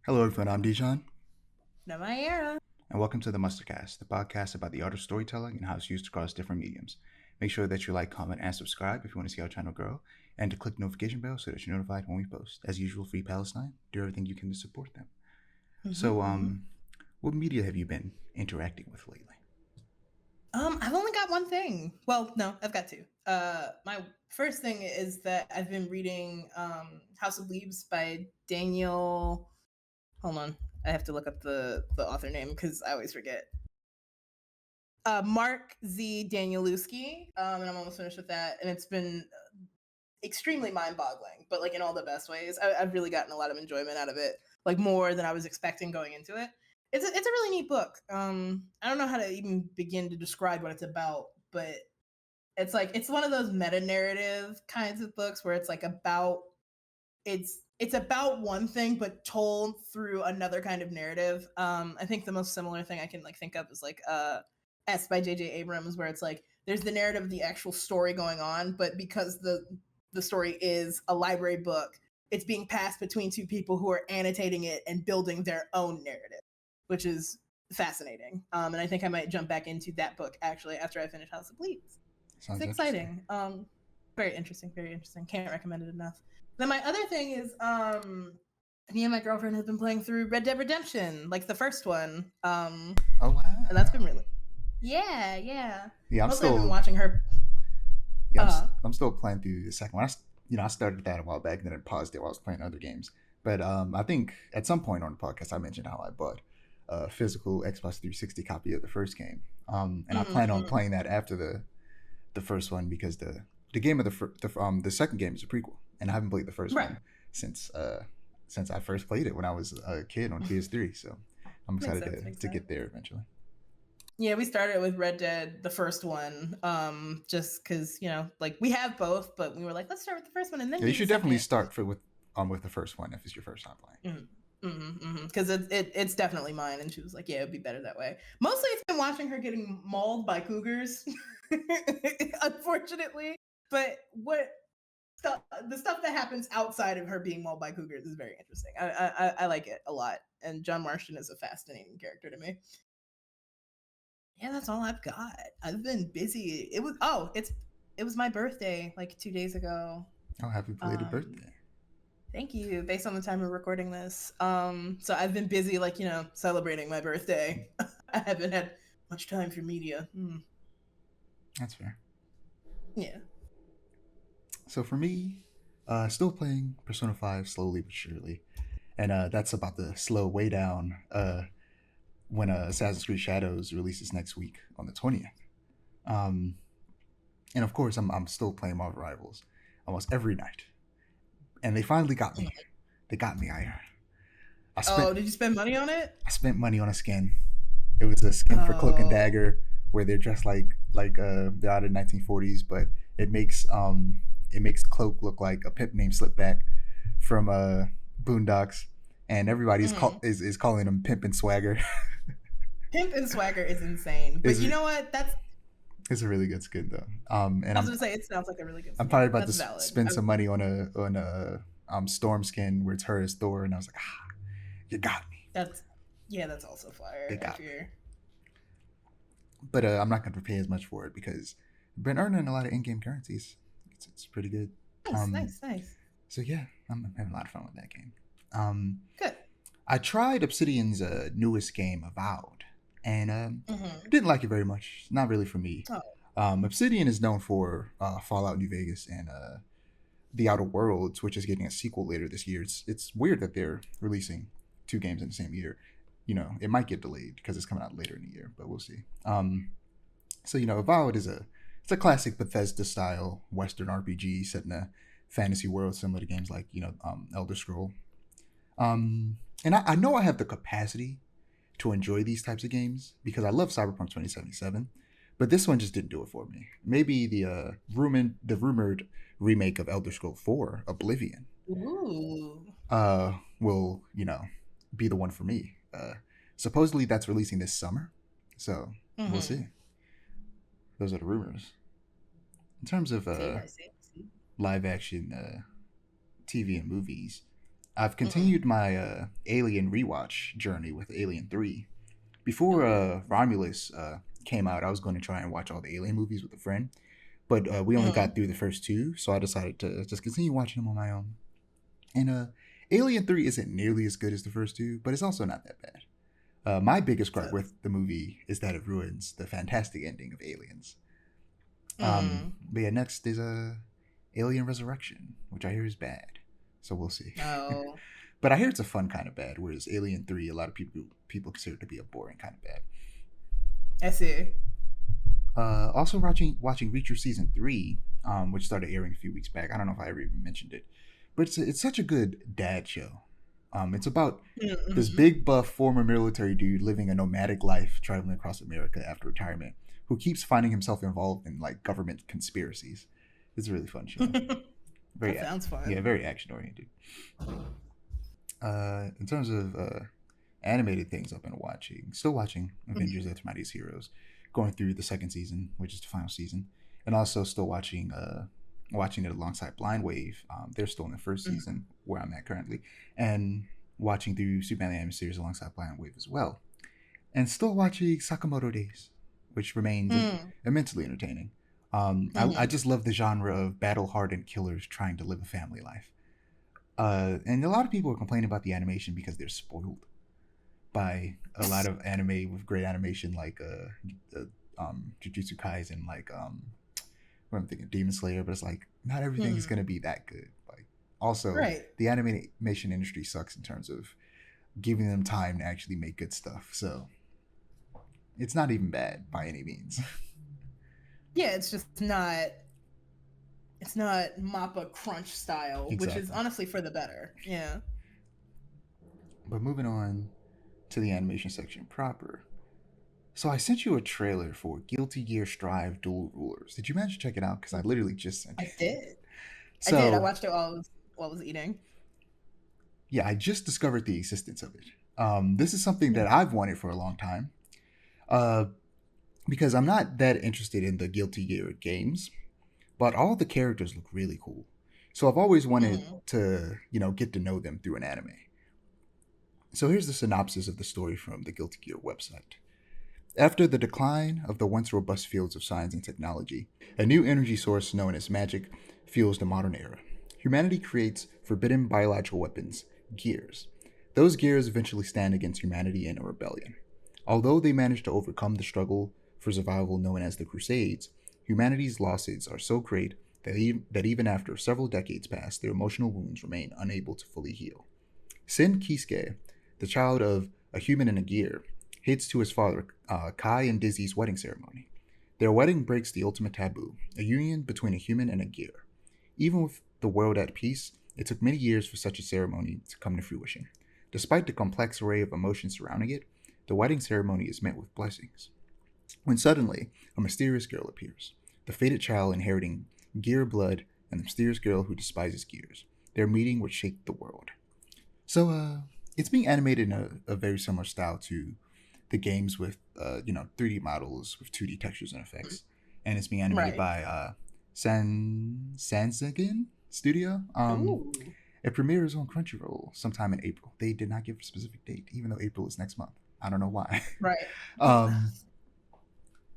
Hello, everyone. I'm Dijon, No, my Aiara. and welcome to the Mustardcast, the podcast about the art of storytelling and how it's used across different mediums. Make sure that you like, comment, and subscribe if you want to see our channel grow, and to click the notification bell so that you're notified when we post. As usual, Free Palestine. Do everything you can to support them. So, Mm-hmm. what media have you been interacting with lately? I've only got one thing. Well, no, I've got two. My first thing is that I've been reading House of Leaves by Daniel. Hold on, I have to look up the author name because I always forget. Mark Z. Danielewski, and I'm almost finished with that, and it's been extremely mind-boggling, but like in all the best ways. I've really gotten a lot of enjoyment out of it, like more than I was expecting going into it. It's a really neat book. I don't know how to even begin to describe what it's about, but it's one of those meta narrative kinds of books where it's like about it's about one thing but told through another kind of narrative. I think the most similar thing I can like think of is like S by J.J. Abrams, where it's like there's the narrative of the actual story going on, but because the story is a library book, it's being passed between two people who are annotating it and building their own narrative, which is fascinating. And I think I might jump back into that book actually after I finish House of Bleeds. It's Sounds interesting. exciting. Very interesting, very interesting. Can't recommend it enough. Then my other thing is me and my girlfriend have been playing through Red Dead Redemption, like the first one. Oh And that's wow. been really yeah, yeah. Yeah, I'm Mostly I've been still, watching her yeah, uh I'm still playing through the second one. I started that a while back, and then I paused it while I was playing other games. But I think at some point on the podcast, I mentioned how I bought a physical Xbox 360 copy of the first game, and I plan on mm, playing that after the first one because the game of the second game is a prequel, and I haven't played the first right. one since since I first played it when I was a kid on PS3. So I'm Makes excited sense, makes to sense. get there eventually. Yeah, we started with Red Dead, the first one, just because like we have both, but we were like, let's start with the first one and then Yeah, you do the should definitely second. start with the first one if it's your first time playing. Because it's definitely mine, and she was like, "Yeah, it'd be better that way." Mostly, it's been watching her getting mauled by cougars, unfortunately. But the stuff that happens outside of her being mauled by cougars is very interesting. I like it a lot, and John Marston is a fascinating character to me. Yeah, that's all I've got. I've been busy. It was my birthday like 2 days ago. Oh, happy belated Um, birthday! Thank you. Based on the time we're recording this. So I've been busy, like, celebrating my birthday. I haven't had much time for media. That's fair. Yeah. So for me, still playing Persona 5 slowly but surely, and that's about to slow way down when Assassin's Creed Shadows releases next week on the 20th. Um, and of course, I'm still playing Marvel Rivals almost every night, and they finally got me. They got me. I spent Oh, did you spend money on it? I spent money on a skin. It was a skin for Cloak and Oh. Dagger where they're dressed like they're out in 1940s, but it makes it makes Cloak look like a pimp named Slipback from Boondocks, and everybody's Mhm. is calling him Pimp and Swagger. Pimp and Swagger is insane. But is you know what? It's a really good skin though. And I was gonna say it sounds like a really good I'm probably skin. about to That's valid. spend some money on a Storm skin where it's her as Thor, and I was like, you got me, That's yeah, that's also you fire, I got me. fear. But I'm not going to pay as much for it because I've been earning a lot of in-game currencies. It's pretty good. Nice, Um, nice, nice. so yeah, I'm having a lot of fun with that game. Um, Good. I tried Obsidian's newest game, Avowed, and Hmm. didn't like it very much. Not really for me. Oh. Obsidian is known for Fallout New Vegas and The Outer Worlds, which is getting a sequel later this year. It's weird that they're releasing two games in the same year. It might get delayed because it's coming out later in the year, but we'll see. So Avowed is it's a classic Bethesda style Western RPG set in a fantasy world similar to games like Elder Scroll. And I know I have the capacity to enjoy these types of games because I love Cyberpunk 2077, but this one just didn't do it for me. Maybe the rumored remake of Elder Scroll 4, Oblivion, Ooh. will be the one for me. Supposedly that's releasing this summer, so we'll Hmm. see. Those are the rumors. In terms of See, I see, I see. live action TV and movies, I've Mm. continued my Alien rewatch journey with Alien 3. Before Ooh. Romulus came out, I was going to try and watch all the Alien movies with a friend, but we only got Mm. through the first two, so I decided to just continue watching them on my own. And Alien 3 isn't nearly as good as the first two, but it's also not that bad. My biggest gripe So, with the movie is that it ruins the fantastic ending of Aliens. mm. But yeah, next is Alien Resurrection, which I hear is bad. So we'll see. Oh, But I hear it's a fun kind of bad, whereas Alien 3, a lot of people consider to be a boring kind of bad. I see. Also watching Reacher season 3, which started airing a few weeks back. I don't know if I ever even mentioned it, but it's such a good dad show. It's about this Mm-hmm. big buff former military dude living a nomadic life traveling across America after retirement, who keeps finding himself involved in like government conspiracies. It's a really fun show. That sounds Yeah, fun. very action oriented. In terms of animated things I've been watching, still watching Avengers: Earth's Mightiest Heroes, going through the second season, which is the final season, and also still watching it alongside Blind Wave. They're still in the first Mhm. season where I'm at currently, and watching through Superman the Animated Series alongside Blind Wave as well, and still watching Sakamoto Days, which remains Mm. immensely entertaining. I Mhm. just love the genre of battle hardened killers trying to live a family life. And a lot of people are complaining about the animation because they're spoiled by a lot of anime with great animation, like Jujutsu Kaisen, like what I'm thinking Demon Slayer. But it's like not everything is Hmm. gonna be that good. Like also Right. the animation industry sucks in terms of giving them time to actually make good stuff. So it's not even bad by any means. Yeah, it's just not. It's not Mappa crunch style, which is Exactly. honestly for the better. Yeah. But moving on to the animation section proper. So I sent you a trailer for Guilty Gear Strive Dual Rulers. Did you manage to check it out? Because I literally just sent I you. did. I did. I So watched it while I was eating. yeah, I just discovered the existence of it. This is something that Mhm. I've wanted for a long time. Uh, because I'm not that interested in the Guilty Gear games, but all the characters look really cool. So I've always wanted Mhm. to, get to know them through an anime. So here's the synopsis of the story from the Guilty Gear website. After the decline of the once robust fields of science and technology, a new energy source known as magic fuels the modern era. Humanity creates forbidden biological weapons, gears. Those gears eventually stand against humanity in a rebellion. Although they manage to overcome the struggle for survival known as the Crusades, humanity's losses are so great that even after several decades pass, their emotional wounds remain unable to fully heal. Sin Kisuke, the child of a human and a gear, heads to his father, Kai and Dizzy's wedding ceremony. Their wedding breaks the ultimate taboo, a union between a human and a gear. Even with the world at peace, it took many years for such a ceremony to come to fruition. Despite the complex array of emotions surrounding it, the wedding ceremony is met with blessings. When suddenly, a mysterious girl appears, the fated child inheriting gear blood and the mysterious girl who despises gears. Their meeting would shake the world. So it's being animated in a very similar style to the games with 3D models with 2D textures and effects, and it's being animated Right. by Sansegan Studio. Ooh. It premieres on Crunchyroll sometime in April. They did not give a specific date, even though April is next month. I don't know why. Right. um,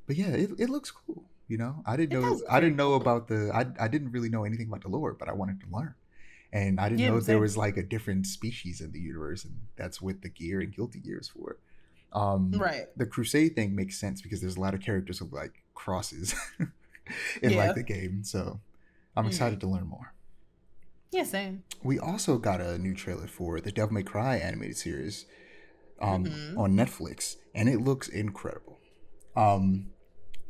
but yeah, it looks cool. It does look I very didn't know cool. about I didn't really know anything about the lore, but I wanted to learn. And I didn't Yeah, know there same. was like a different species in the universe, and that's what the gear and guilty gear is for. Right. The crusade thing makes sense because there's a lot of characters with like crosses in like Yeah. the game, so I'm excited Mm. to learn more. Yeah, same. We also got a new trailer for the Devil May Cry animated series Mm-hmm. on Netflix, and it looks incredible. Um,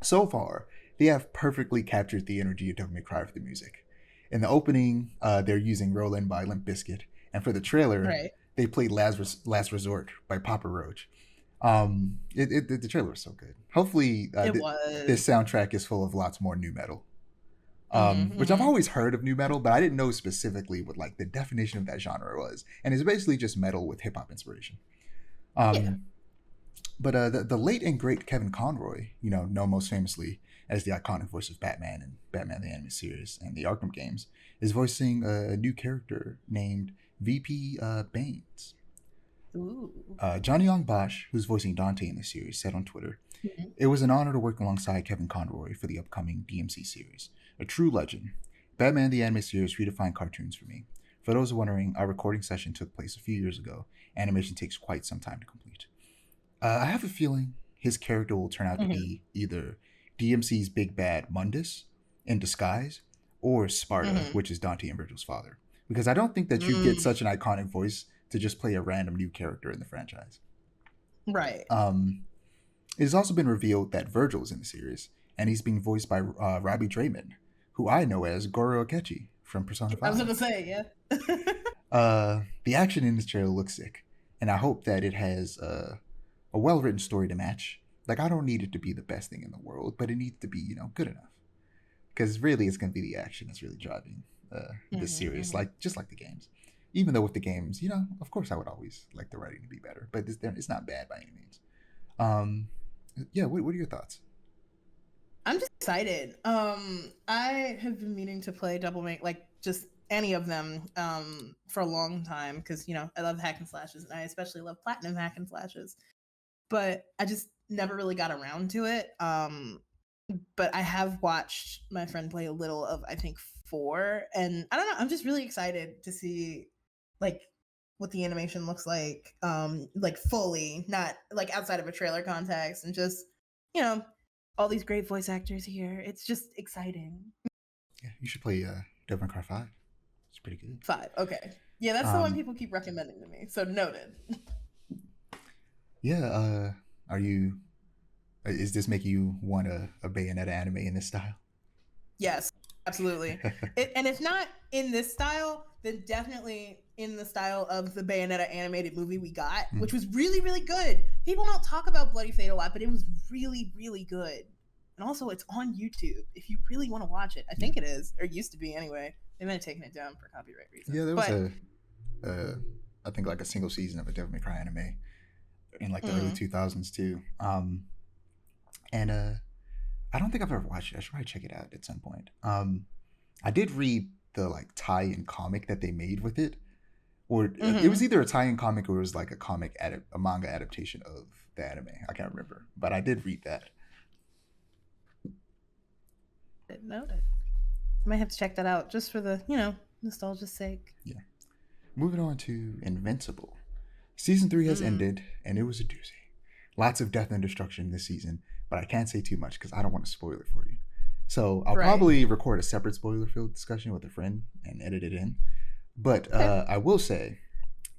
so far, they have perfectly captured the energy of Devil May Cry for the music. In the opening, they're using Rollin' by Limp Bizkit, and for the trailer, Right. they played Last Resort by Papa Roach. The trailer was so good. Hopefully, It this was. soundtrack is full of lots more new metal. Mm-hmm. Which I've Mm-hmm. always heard of new metal, but I didn't know specifically what like the definition of that genre was, and it's basically just metal with hip hop inspiration. Yeah. Um, but the late and great Kevin Conroy, known most famously as the iconic voice of Batman and Batman the Animated Series and the Arkham games, is voicing a new character named VP Baines. Ooh. Johnny Young Bosch, who's voicing Dante in the series, said on Twitter, Mhm. "It was an honor to work alongside Kevin Conroy for the upcoming DMC series. A true legend. Batman the Anime Series redefined cartoons for me. For those wondering, our recording session took place a few years ago. Animation takes quite some time to complete. I have a feeling his character will turn out to Mhm. be either DMC's big bad Mundus in disguise or Sparta, Mhm. which is Dante and Virgil's father. Because I don't think that you get Mm. such an iconic voice to just play a random new character in the franchise. Right. It has also been revealed that Virgil is in the series, and he's being voiced by Robbie Draymond, who I know as Goro Akechi from Persona I was 5. gonna say, yeah. The action in this trailer looks sick, and I hope that it has a well written story to match. Like, I don't need it to be the best thing in the world, but it needs to be, good enough. Because really, it's going to be the action that's really driving this Mhm, series, mhm. like just like the games. Even though with the games, of course, I would always like the writing to be better, but it's not bad by any means. Um, yeah, what are your thoughts? I'm just excited. I have been meaning to play Double Make, like just any of them, for a long time because I love hack and slashes, and I especially love platinum hack and slashes. But I just never really got around to it. But I have watched my friend play a little of I think four, and I don't know. I'm just really excited to see like what the animation looks like fully, not like outside of a trailer context, and just you know all these great voice actors here. It's just exciting. Yeah, you should play Devil May Cry 5. It's pretty good. Five, okay, yeah, that's the one Um, people keep recommending to me. So noted. yeah, are you? Is this making you want a Bayonetta anime in this style? Yes, absolutely. And if not in this style, then definitely in the style of the Bayonetta animated movie we got, Hmm. which was really, really good. People don't talk about Bloody Fate a lot, but it was really, really good. And also, it's on YouTube if you really want to watch it. I Yeah, think it is, or used to be anyway. They might have taken it down for copyright yeah. reasons. There was But uh, I think like a single season of a Devil May Cry anime in like the early mm, 2000s too. And I don't think I've ever watched it. I should probably check it out at some point. I did read the like tie-in comic that they made with it, or it was mm-hmm. either a tie-in comic or it was like a manga adaptation of the anime. I can't remember, but I did read that. Noted. Might have to check that out just for the nostalgia's sake. Yeah. Moving on to Invincible. Season 3 has Mm, ended, and it was a doozy. Lots of death and destruction this season, but I can't say too much because I don't want to spoil it for you. So I'll right. probably record a separate spoiler-filled discussion with a friend and edit it in. But Okay. I will say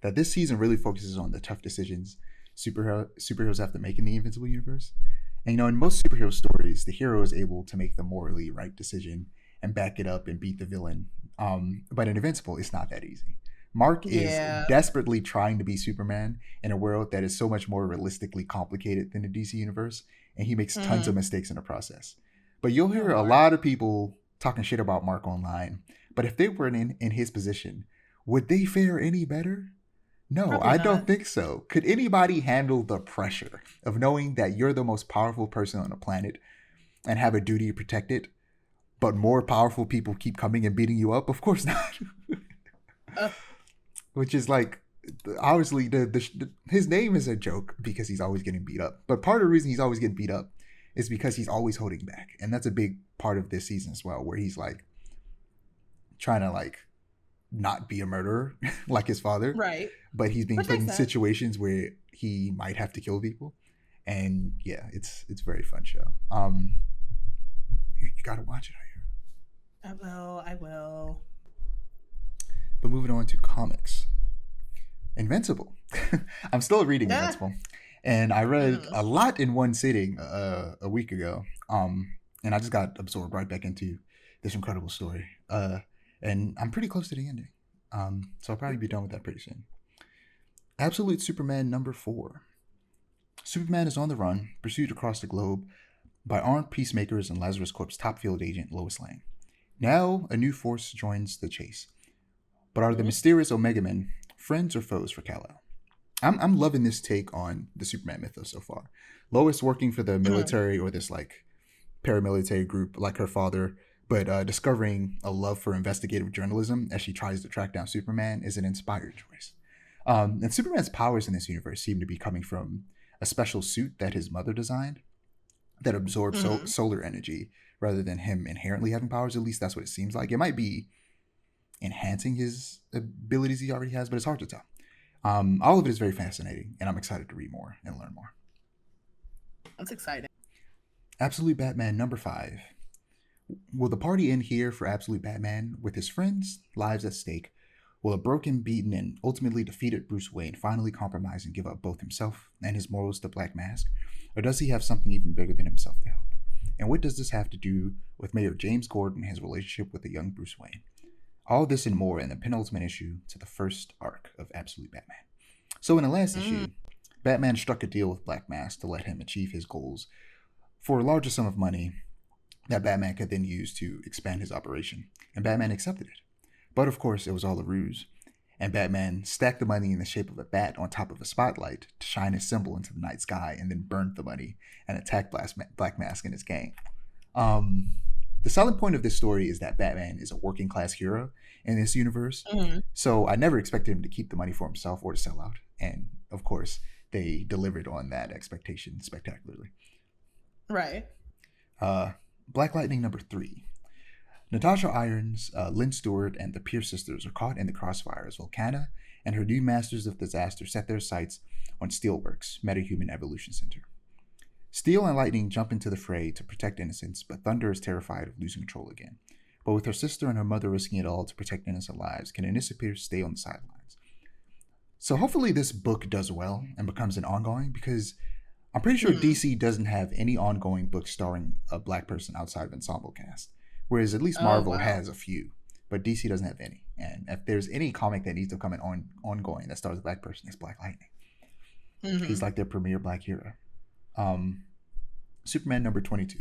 that this season really focuses on the tough decisions superheroes have to make in the Invincible universe. And in most superhero stories, the hero is able to make the morally right decision and back it up and beat the villain. But in Invincible, it's not that easy. Mark is Yeah. desperately trying to be Superman in a world that is so much more realistically complicated than the DC universe, and he makes tons of Mm-hmm. mistakes in the process. But you'll Oh hear a Lord. lot of people talking shit about Mark online. But if they were in his position, would they fare any better? No, Probably I don't not. think so. Could anybody handle the pressure of knowing that you're the most powerful person on the planet and have a duty to protect it, but more powerful people keep coming and beating you up? Of course not. Uh, Which is like, obviously, his name is a joke because he's always getting beat up. But part of the reason he's always getting beat up is because he's always holding back. And that's a big part of this season as well, where he's like trying to like not be a murderer like his father, right. but he's being Which put makes in sense. situations where he might have to kill people. And yeah, it's a very fun show. You gotta watch it, I hear. I will. I will. But moving on to comics, Invincible. I'm still reading Yeah. Invincible, and I read Mm-hmm. a lot in one sitting a week ago. And I just got absorbed right back into this incredible story. And I'm pretty close to the ending. So I'll probably be done with that pretty soon. Absolute Superman number 4. Superman is on the run, pursued across the globe by armed peacemakers and Lazarus Corp's top field agent Lois Lane. Now, a new force joins the chase. But are the Mm-hmm. mysterious Omega Men friends or foes for Kal-El? I'm loving this take on the Superman mythos so far. Lois working for the Mm-hmm. military or this like paramilitary group like her father, but discovering a love for investigative journalism as she tries to track down Superman is an inspired choice. And Superman's powers in this universe seem to be coming from a special suit that his mother designed that absorbs Hmm. solar energy rather than him inherently having powers. At least that's what it seems like. It might be enhancing his abilities he already has, but it's hard to tell. All of it is very fascinating, and I'm excited to read more and learn more. That's exciting. Absolute Batman number 5. Will the party end here for Absolute Batman with his friends, lives at stake? Will a broken, beaten, and ultimately defeated Bruce Wayne finally compromise and give up both himself and his morals to Black Mask? Or does he have something even bigger than himself to help? And what does this have to do with Mayor James Gordon and his relationship with the young Bruce Wayne? All this and more in the penultimate issue to the first arc of Absolute Batman. So in the last Mm. issue, Batman struck a deal with Black Mask to let him achieve his goals for a larger sum of money that Batman could then use to expand his operation, and Batman accepted it. But of course, it was all a ruse, and Batman stacked the money in the shape of a bat on top of a spotlight to shine his symbol into the night sky, and then burned the money and attacked Black Mask and his gang. Um, the selling point of this story is that Batman is a working class hero in this universe, Hmm. so I never expected him to keep the money for himself or to sell out, and of course, they delivered on that expectation spectacularly. Right. Uh, Black Lightning number 3. Natasha Irons, Lynn Stewart, and the Pierce sisters are caught in the crossfire as Volcana and her new Masters of Disaster set their sights on Steelworks, Metahuman Evolution Center. Steel and Lightning jump into the fray to protect innocents, but Thunder is terrified of losing control again. But with her sister and her mother risking it all to protect innocent lives, can Anissa Pierce stay on the sidelines? So hopefully this book does well and becomes an ongoing, because I'm pretty sure Hmm. DC doesn't have any ongoing books starring a black person outside of ensemble cast, whereas at least Oh, Marvel wow. has a few, but DC doesn't have any. And if there's any comic that needs to come in ongoing that stars a black person, it's Black Lightning. He's Hmm. like their premier black hero. Um, Superman number 22.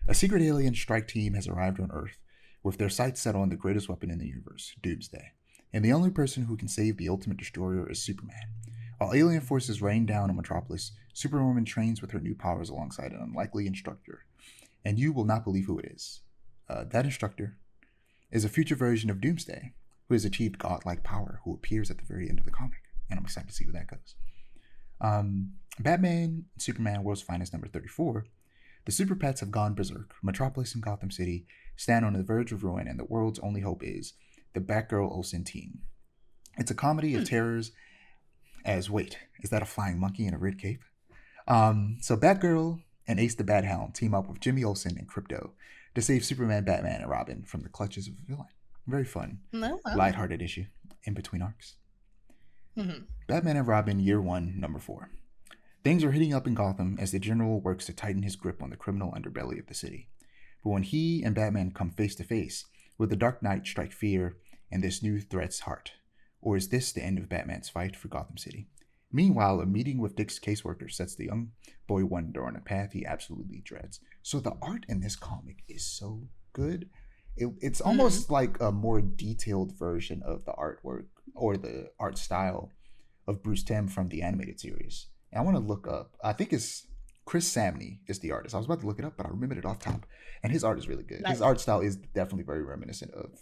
A secret alien strike team has arrived on Earth with their sights set on the greatest weapon in the universe, Doomsday. And the only person who can save the ultimate destroyer is Superman. While alien forces rain down on Metropolis, Superwoman trains with her new powers alongside an unlikely instructor. And you will not believe who it is. That instructor is a future version of Doomsday, who has achieved godlike power, who appears at the very end of the comic. And I'm excited to see where that goes. Batman Superman World's Finest number 34. The super pets have gone berserk. Metropolis and Gotham City stand on the verge of ruin, and the world's only hope is the Batgirl Olsen team. It's a comedy of Hmm. terrors as wait, is that a flying monkey in a red cape? So Batgirl and Ace the Bat Hound team up with Jimmy Olsen and Crypto to save Superman, Batman, and Robin from the clutches of a villain. Very fun, No, wow. lighthearted issue in between arcs. Hmm. Batman and Robin Year 1, Number 4. Things are heating up in Gotham as the General works to tighten his grip on the criminal underbelly of the city. But when he and Batman come face to face, will the Dark Knight strike fear in this new threat's heart? Or is this the end of Batman's fight for Gotham City? Meanwhile, a meeting with Dick's caseworker sets the young boy Wonder on a path he absolutely dreads. So the art in this comic is so good. It's Hmm. almost like a more detailed version of the artwork or the art style of Bruce Timm from the animated series. And I want to look up. I think it's Chris Samney is the artist. I was about to look it up, but I remembered it off top. And his art is really good. His Nice. art style is definitely very reminiscent of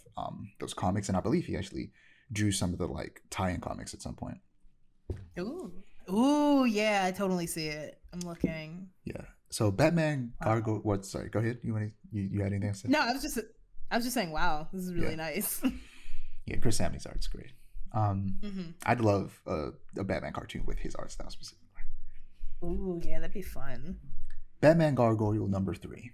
those comics, and I believe he actually drew some of the like tie-in comics at some point. Ooh. Ooh, yeah, I totally see it. I'm looking. Yeah. So Batman Wow. Gargoyle. What? Sorry. Go ahead. You had anything to say? No, I was just saying, wow, this is Yeah. really nice. Yeah. Chris Samney's art's great. Hmm. I'd love a Batman cartoon with his art style specifically. Ooh, yeah, that'd be fun. Batman Gargoyle number 3.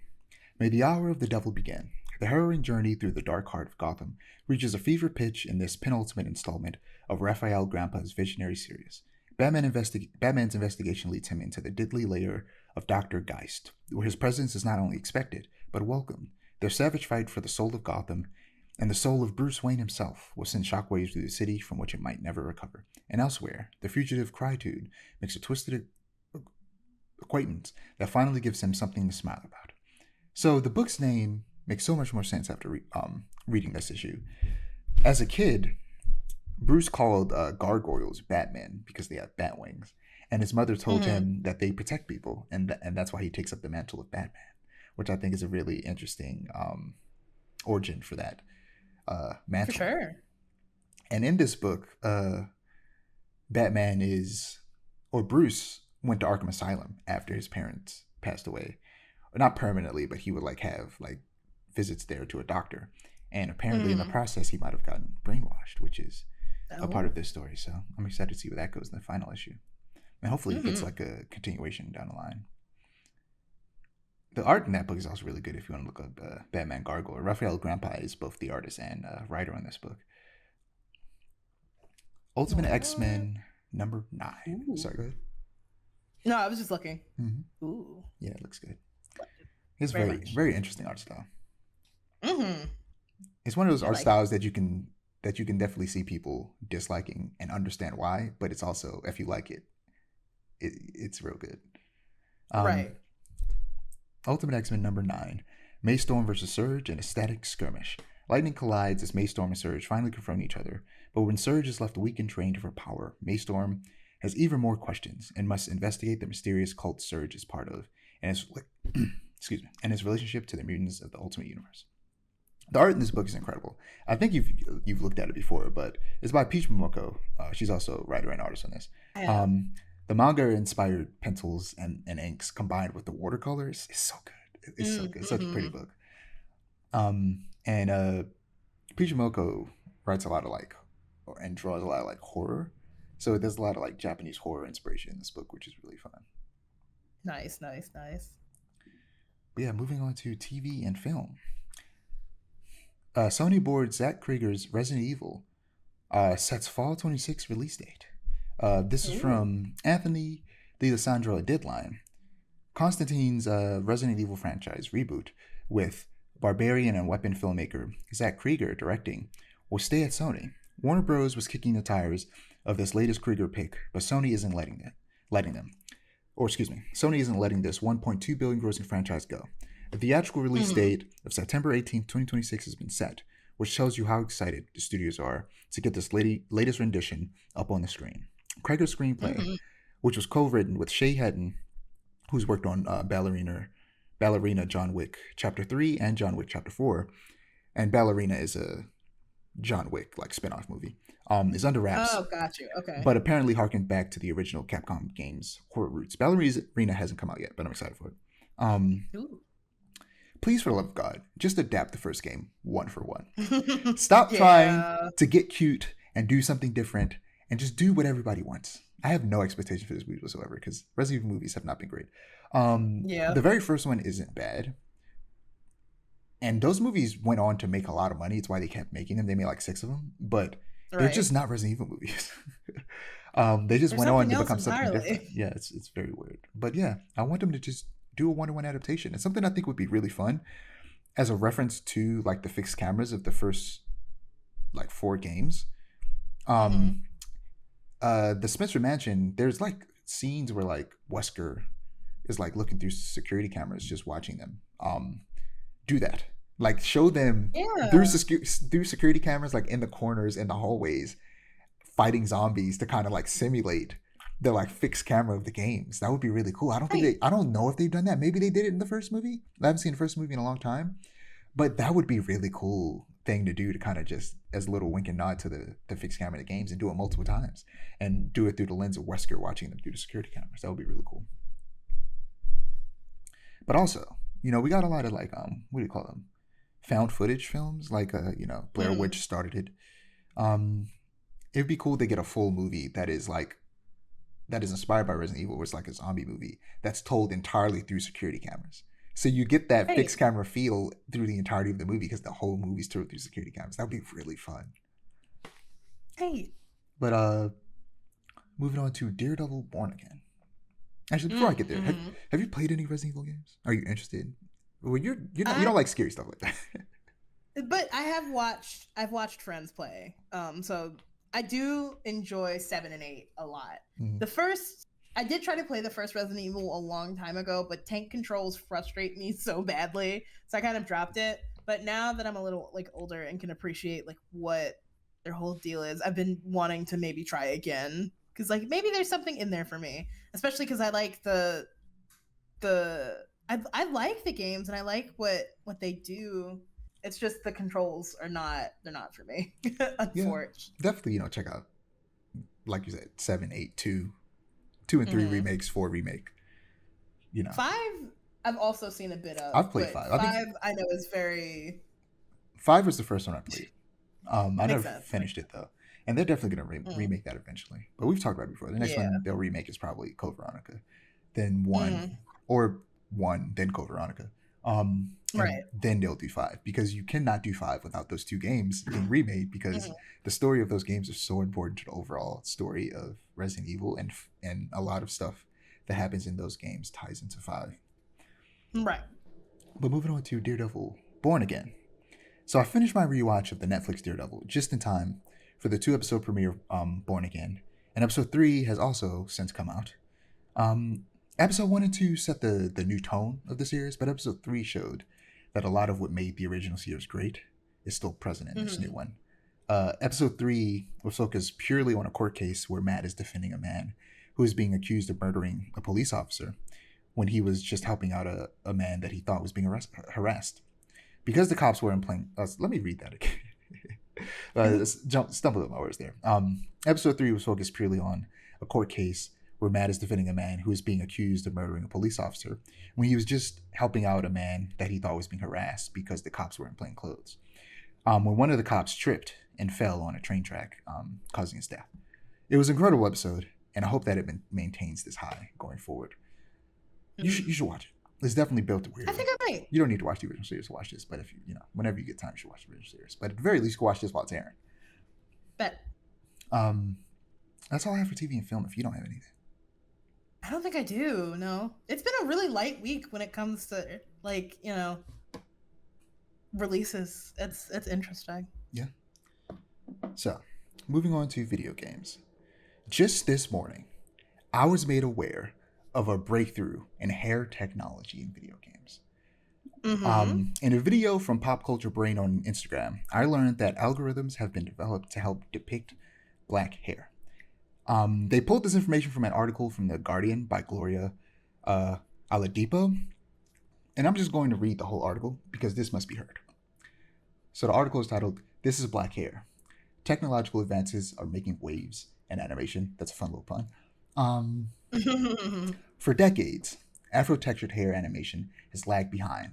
May the hour of the devil begin. The harrowing journey through the dark heart of Gotham reaches a fever pitch in this penultimate installment of Raphael Grampa's visionary series. Batman's investigation leads him into the deadly lair of Dr. Geist, where his presence is not only expected, but welcomed. Their savage fight for the soul of Gotham and the soul of Bruce Wayne himself will send shockwaves through the city from which it might never recover. And elsewhere, the fugitive Crytude makes a twisted acquaintance that finally gives him something to smile about. So the book's name makes so much more sense after reading this issue. As a kid, Bruce called gargoyles Batmen because they have bat wings, and his mother told Hmm. him that they protect people, and that's why he takes up the mantle of Batman, which I think is a really interesting origin for that For mantle. sure. And in this book, Batman or Bruce went to Arkham Asylum after his parents passed away. Not permanently, but he would like have like visits there to a doctor. And apparently in the Mm. process he might have gotten brainwashed, which is a part of Oh. this story. So I'm excited to see where that goes in the final issue. And hopefully it gets Mm-hmm. like a continuation down the line. The art in that book is also really good if you want to look up Batman Gargoyle. Raphael Grampa is both the artist and writer on this book. Ultimate X What? Men #9. Ooh. Sorry, go ahead. No, I was just looking. Mm-hmm. Ooh. Yeah, it looks good. It's Very very, much. very interesting art style. Mm-hmm. It's one of those I art like it. styles that you can definitely see people disliking and understand why, but it's also if you like it, it's real good. Um, Right. Ultimate X Men #9, Maystorm versus Surge in a static skirmish. Lightning collides as Maystorm and Surge finally confront each other, but when Surge is left weak and drained of her power, Maystorm has even more questions and must investigate the mysterious cult Surge is part of, and his excuse me, and his relationship to the mutants of the Ultimate Universe. The art in this book is incredible. I think you've looked at it before, but it's by Peach Momoko. She's also a writer and artist on this. I have. Um, the manga inspired pencils and inks combined with the watercolors is so good. It's so good. It's such a pretty Mm-hmm. book. And Peach Momoko writes a lot of like, and draws a lot of like horror. So there's a lot of like Japanese horror inspiration in this book, which is really fun. Nice, nice, nice. But yeah, moving on to TV and film. Sony board Zach Krieger's Resident Evil sets fall 26 release date. This is Ooh. from Anthony D'Alessandro at Deadline. Constantine's Resident Evil franchise reboot with barbarian and weapon filmmaker Zach Krieger directing will stay at Sony. Warner Bros. Was kicking the tires of this latest Krieger pick, but Sony isn't letting them. Or excuse me, Sony isn't letting this 1.2 billion grossing franchise go. A theatrical release Mm-hmm. date of September 18th, 2026 has been set, which tells you how excited the studios are to get this latest rendition up on the screen. Krieger's screenplay, Mm-hmm. which was co-written with Shay Hedden, who's worked on Ballerina John Wick Chapter 3 and John Wick Chapter 4, and Ballerina is a John Wick like spin-off movie, is under wraps, Oh, got you. Okay. but apparently harkened back to the original Capcom games horror roots. Ballerina hasn't come out yet, but I'm excited for it. Ooh. Please, for the love of God, just adapt the first game one for one. Stop trying Yeah. to get cute and do something different and just do what everybody wants. I have no expectation for this movie whatsoever because Resident Evil movies have not been great. Yeah. The very first one isn't bad. And those movies went on to make a lot of money. It's why they kept making them. They made like 6 of them, but they're Right. just not Resident Evil movies. They just There's went on something to else become something different. entirely. Yeah, it's very weird. But yeah, I want them to just do a one-to-one adaptation. It's something I think would be really fun as a reference to like the fixed cameras of the first like 4 games. Mm-hmm. Um, the Spencer Mansion, there's like scenes where like Wesker is like looking through security cameras, just watching them. Do that. Like show them through Yeah. through security cameras, like in the corners, in the hallways, fighting zombies to kind of like simulate the like fixed camera of the games. That would be really cool. Right. I don't know if they've done that. Maybe they did it in the first movie. I haven't seen the first movie in a long time, but that would be really cool thing to do to kind of just as a little wink and nod to the fixed camera of the games and do it multiple times and do it through the lens of Wesker watching them through the security cameras. That would be really cool. But also, we got a lot of like what do you call them? Found footage films, like Blair Mm. Witch started it. Um, it'd be cool to get a full movie that is inspired by Resident Evil, where it's like a zombie movie that's told entirely through security cameras. So you get that Right. fixed camera feel through the entirety of the movie because the whole movie's told through security cameras. That would be really fun. Hey. But moving on to Daredevil Born Again. Actually, before I get there, Mm-hmm. have you played any Resident Evil games? Are you interested? Well, you're not you I don't like scary stuff like that. But I've watched friends play. So I do enjoy 7 and 8 a lot. Mhm. The first I did try to play the first Resident Evil a long time ago, but tank controls frustrate me so badly, so I kind of dropped it. But now that I'm a little like older and can appreciate like what their whole deal is, I've been wanting to maybe try again because like maybe there's something in there for me, especially because I like the I like the games and I like what they do It's just the controls are not, they're not for me. Yeah, Unfortunately. definitely, check out, like you said, 7, 8, 2 and 3 Mm-hmm. remakes, 4 remake. You know, 5, I've also seen a bit of, I've played but 5. I think 5 I know is very 5 was the first one I played. I makes never sense. finished it though, and they're definitely gonna Mm, remake that eventually. But we've talked about it before. The next yeah. one they'll remake is probably Code Veronica, then one, Mm, or one, then Code Veronica, and right. then they'll do 5 because you cannot do 5 without those 2 games being remade because Mhm. the story of those games is so important to the overall story of Resident Evil, and a lot of stuff that happens in those games ties into 5. Right. But moving on to Daredevil Born Again. So I finished my rewatch of the Netflix Daredevil just in time for the 2 episode premiere of Born Again, and episode 3 has also since come out. Episode 1 and 2 set the new tone of the series, but episode 3 showed that a lot of what made the original series great is still present in this new Hmm. one. Episode 3 was focused purely on a court case where Matt is defending a man who is being accused of murdering a police officer when he was just helping out a man that he thought was being harassed. Because the cops weren't playing. Let me read that again. Stumbled on my words there. Episode 3 was focused purely on a court case where Matt is defending a man who is being accused of murdering a police officer when he was just helping out a man that he thought was being harassed because the cops weren't plain clothes. When one of the cops tripped and fell on a train track, causing his death. It was an incredible episode, and I hope that it maintains this high going forward. You should watch it. It's definitely built to where I think I might. you don't need to watch the original series to watch this, but if whenever you get time, you should watch the original series. But at the very least, watch this while it's airing. Bet. Um, that's all I have for TV and film. If you don't have anything, I don't think I do. No, it's been a really light week when it comes to like releases. It's interesting. yeah. So, moving on to video games. Just this morning, I was made aware of a breakthrough in hair technology in video games. Mm-hmm. In a video from Pop Culture Brain on Instagram, I learned that algorithms have been developed to help depict black hair. They pulled this information from an article from The Guardian by Gloria Aladipo, and I'm just going to read the whole article because this must be heard. So the article is titled, "This is Black Hair. Technological advances are making waves in animation." That's a fun little pun. For decades, Afro-textured hair animation has lagged behind.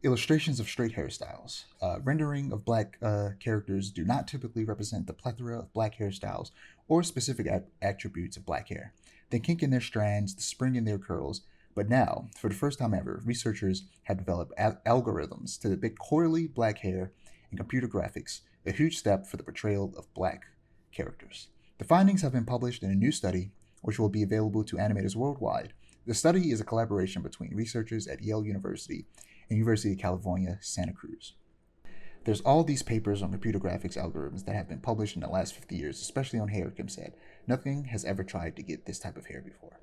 Illustrations of straight hairstyles. Rendering of black characters do not typically represent the plethora of black hairstyles or specific attributes of black hair. The kink in their strands, the spring in their curls. But now, for the first time ever, researchers have developed algorithms to depict coyly black hair in computer graphics, a huge step for the portrayal of black characters. The findings have been published in a new study, which will be available to animators worldwide. The study is a collaboration between researchers at Yale University and University of California, Santa Cruz. There's all these papers on computer graphics algorithms that have been published in the last 50 years, especially on hair, Kim said. Nothing has ever tried to get this type of hair before.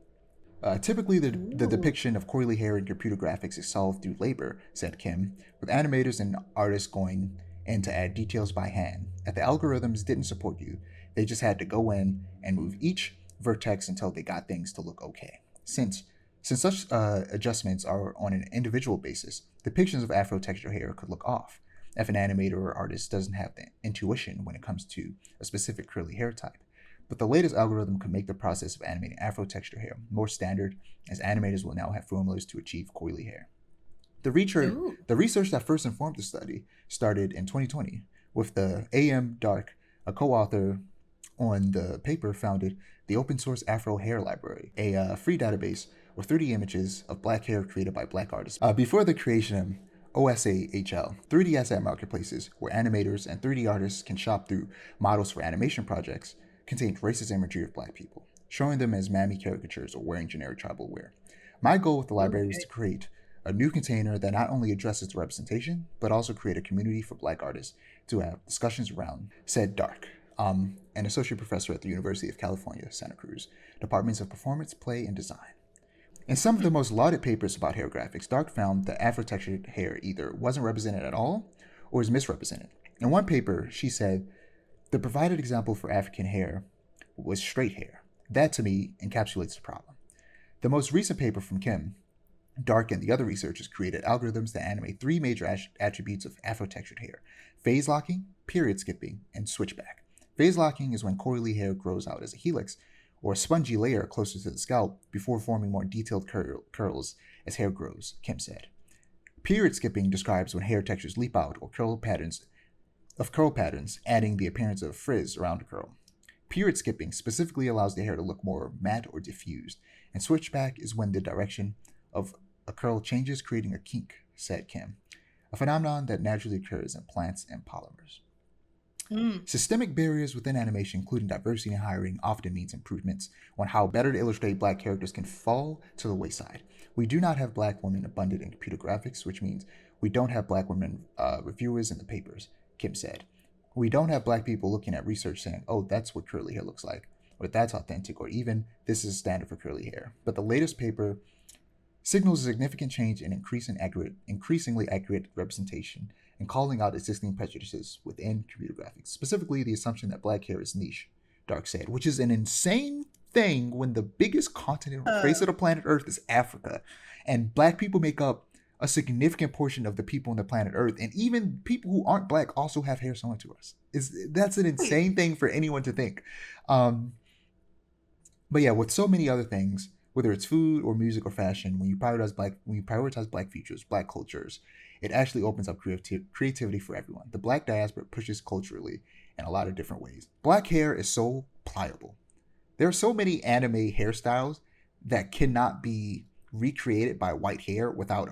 Typically, the Ooh. depiction of coily hair in computer graphics is solved through labor, said Kim, with animators and artists going in to add details by hand. If the algorithms didn't support you, they just had to go in and move each vertex until they got things to look okay. Since such adjustments are on an individual basis, depictions of Afro texture hair could look off if an animator or artist doesn't have the intuition when it comes to a specific curly hair type. But the latest algorithm could make the process of animating Afro texture hair more standard, as animators will now have formulas to achieve coily hair. Ooh. The research that first informed the study started in 2020 with the AM Dark, a co-author on the paper, founded the open source Afro Hair Library, a free database with 3D images of black hair created by black artists. Before the creation of OSAHL, 3D asset marketplaces where animators and 3D artists can shop through models for animation projects contained racist imagery of black people, showing them as mammy caricatures or wearing generic tribal wear. My goal with the library was Okay. to create a new container that not only addresses representation, but also create a community for black artists to have discussions around, said Dark, an associate professor at the University of California, Santa Cruz, Departments of Performance, Play, and Design. In some of the most lauded papers about hair graphics, Dark found that Afro-textured hair either wasn't represented at all or is misrepresented. In one paper, she said, "The provided example for African hair was straight hair. That, to me, encapsulates the problem." The most recent paper from Kim Dark and the other researchers created algorithms that animate three major attributes of Afro-textured hair: phase locking, period skipping, and switchback. Phase locking is when coily hair grows out as a helix, or a spongy layer closer to the scalp before forming more detailed curls as hair grows, Kim said. Period skipping describes when hair textures leap out or curl patterns, adding the appearance of a frizz around a curl. Period skipping specifically allows the hair to look more matte or diffused, and switchback is when the direction of a curl changes, creating a kink, said Kim, a phenomenon that naturally occurs in plants and polymers. Mm. Systemic barriers within animation, including diversity in hiring, often means improvements on how better to illustrate black characters can fall to the wayside. We do not have black women abundant in computer graphics, which means we don't have black women reviewers in the papers, Kim said. We don't have black people looking at research saying, oh, that's what curly hair looks like, or that's authentic, or even this is standard for curly hair. But the latest paper signals a significant change in increasingly accurate representation and calling out existing prejudices within computer graphics, specifically the assumption that black hair is niche, Dark said, which is an insane thing when the biggest continent on the face of the planet Earth is Africa, and black people make up a significant portion of the people on the planet Earth, and even people who aren't black also have hair similar to us. That's an insane thing for anyone to think. But yeah, with so many other things, whether it's food or music or fashion, when you prioritize black features, black cultures, it actually opens up creativity for everyone. The black diaspora pushes culturally in a lot of different ways. Black hair is so pliable. There are so many anime hairstyles that cannot be recreated by white hair without